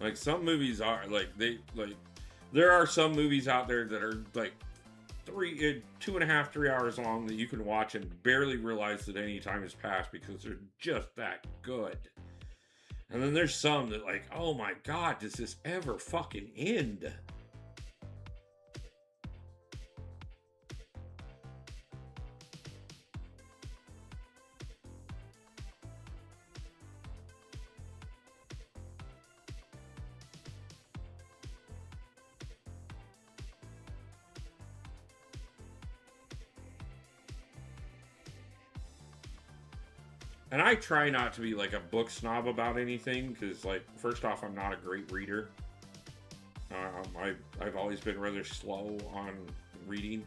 Like, some movies are, like, there are some movies out there that are, like, 2.5, 3 hours long that you can watch and barely realize that any time has passed because they're just that good. And then there's some that, like, oh my god, does this ever fucking end? And I try not to be like a book snob about anything because, like, first off, I'm not a great reader. I've always been rather slow on reading,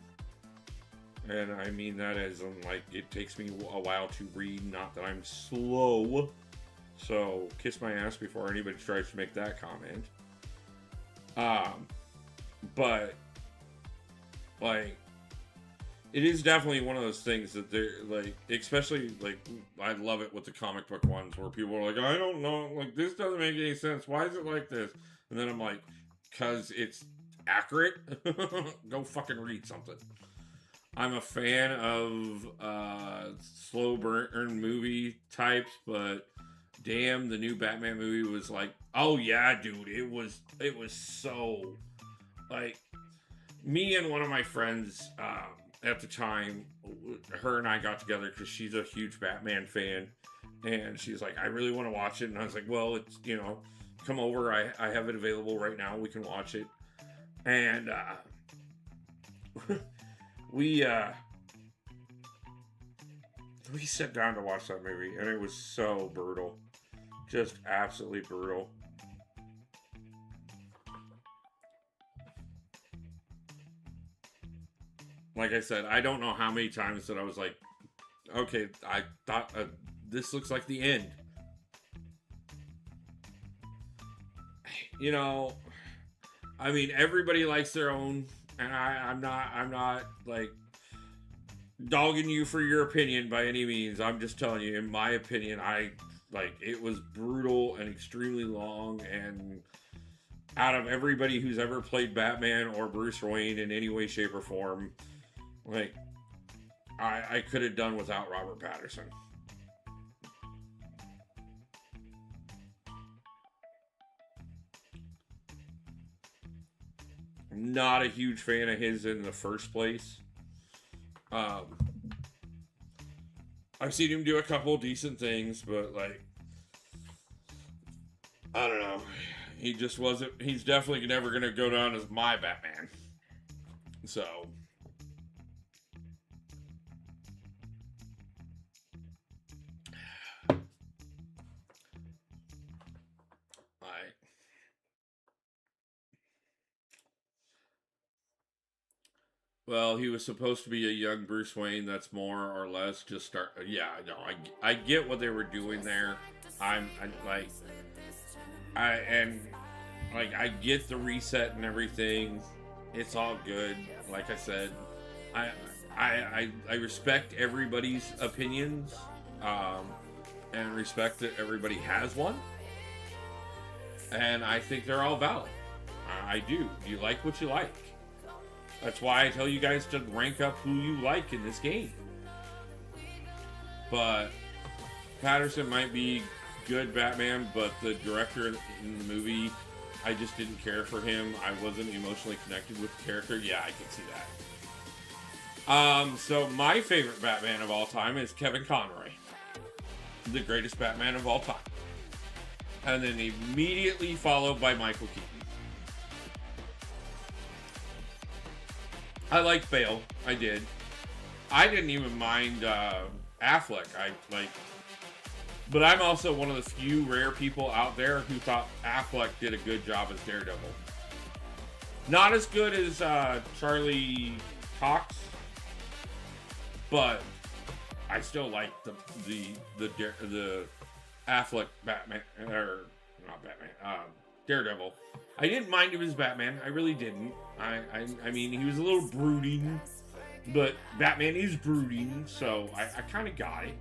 and I mean that as in, like, it takes me a while to read. Not that I'm slow. So kiss my ass before anybody tries to make that comment. But like, it is definitely one of those things that they're like, especially like, I love it with the comic book ones where people are like, I don't know, like, this doesn't make any sense. Why is it like this? And then I'm like, because it's accurate. Go fucking read something. I'm a fan of slow burn movie types, but damn, the new Batman movie was like, oh yeah, dude, it was so, like, me and one of my friends, at the time, her and I got together because she's a huge Batman fan, and she's like, I really want to watch it, and I was like, well, it's, you know, come over, I have it available right now, we can watch it. And we sat down to watch that movie, and it was so brutal, just absolutely brutal. Like I said, I don't know how many times that I was like, okay, I thought this looks like the end. You know, I mean, everybody likes their own, and I'm not like dogging you for your opinion by any means. I'm just telling you, in my opinion, it was brutal and extremely long, and out of everybody who's ever played Batman or Bruce Wayne in any way, shape, or form, like, I could have done without Robert Pattinson. Not a huge fan of his in the first place. I've seen him do a couple decent things, but, like, I don't know. He just wasn't. He's definitely never going to go down as my Batman. So, well, he was supposed to be a young Bruce Wayne. That's more or less just start. Yeah, no, I get what they were doing there. I get the reset and everything. It's all good. Like I said, I respect everybody's opinions, and respect that everybody has one, and I think they're all valid. I do. You like what you like. That's why I tell you guys to rank up who you like in this game. But Patterson might be good Batman, but the director in the movie, I just didn't care for him. I wasn't emotionally connected with the character. Yeah, I can see that. So my favorite Batman of all time is Kevin Conroy, the greatest Batman of all time. And then immediately followed by Michael Keaton. I liked Bale. I did. I didn't even mind Affleck. But I'm also one of the few rare people out there who thought Affleck did a good job as Daredevil. Not as good as Charlie Cox, but I still like the Affleck Batman, or not Batman, Daredevil. I didn't mind him as Batman. I really didn't. I mean, he was a little brooding, but Batman is brooding, so I kind of got it,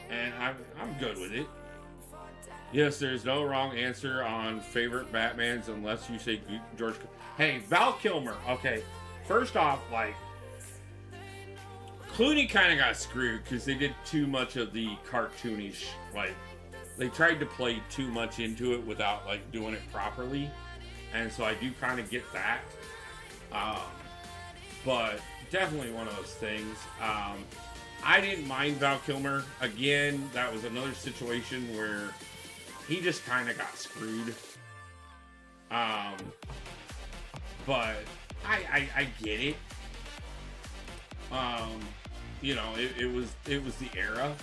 and I'm good with it. Yes, there's no wrong answer on favorite Batmans unless you say George. Hey, Val Kilmer. Okay, first off, like, Clooney kind of got screwed because they did too much of the cartoonish, like, they tried to play too much into it without, like, doing it properly, and so I do kind of get that. But definitely one of those things. I didn't mind Val Kilmer. Again, that was another situation where he just kind of got screwed. But I get it. You know, it was the era.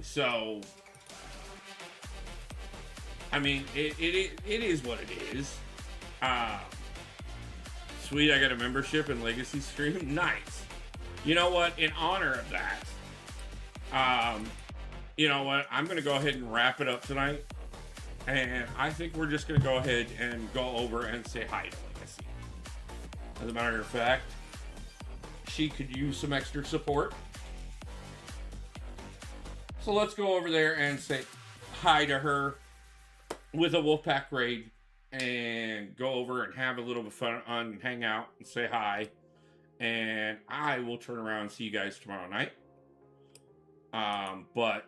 So I mean, it is what it is. Sweet, I got a membership in Legacy Stream. Nice. You know what? In honor of that, you know what? I'm going to go ahead and wrap it up tonight. And I think we're just going to go ahead and go over and say hi to Legacy. As a matter of fact, she could use some extra support. So let's go over there and say hi to her with a Wolfpack raid and go over and have a little bit of fun and hang out and say hi. And I will turn around and see you guys tomorrow night. But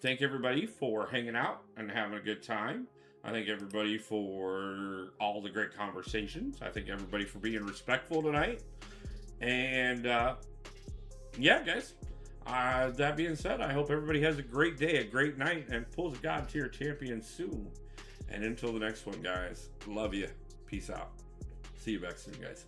thank everybody for hanging out and having a good time. I thank everybody for all the great conversations. I thank everybody for being respectful tonight. And yeah, guys. That being said, I hope everybody has a great day, a great night, and pulls a God tier champion soon. And until the next one, guys, love you. Peace out. See you back soon, guys.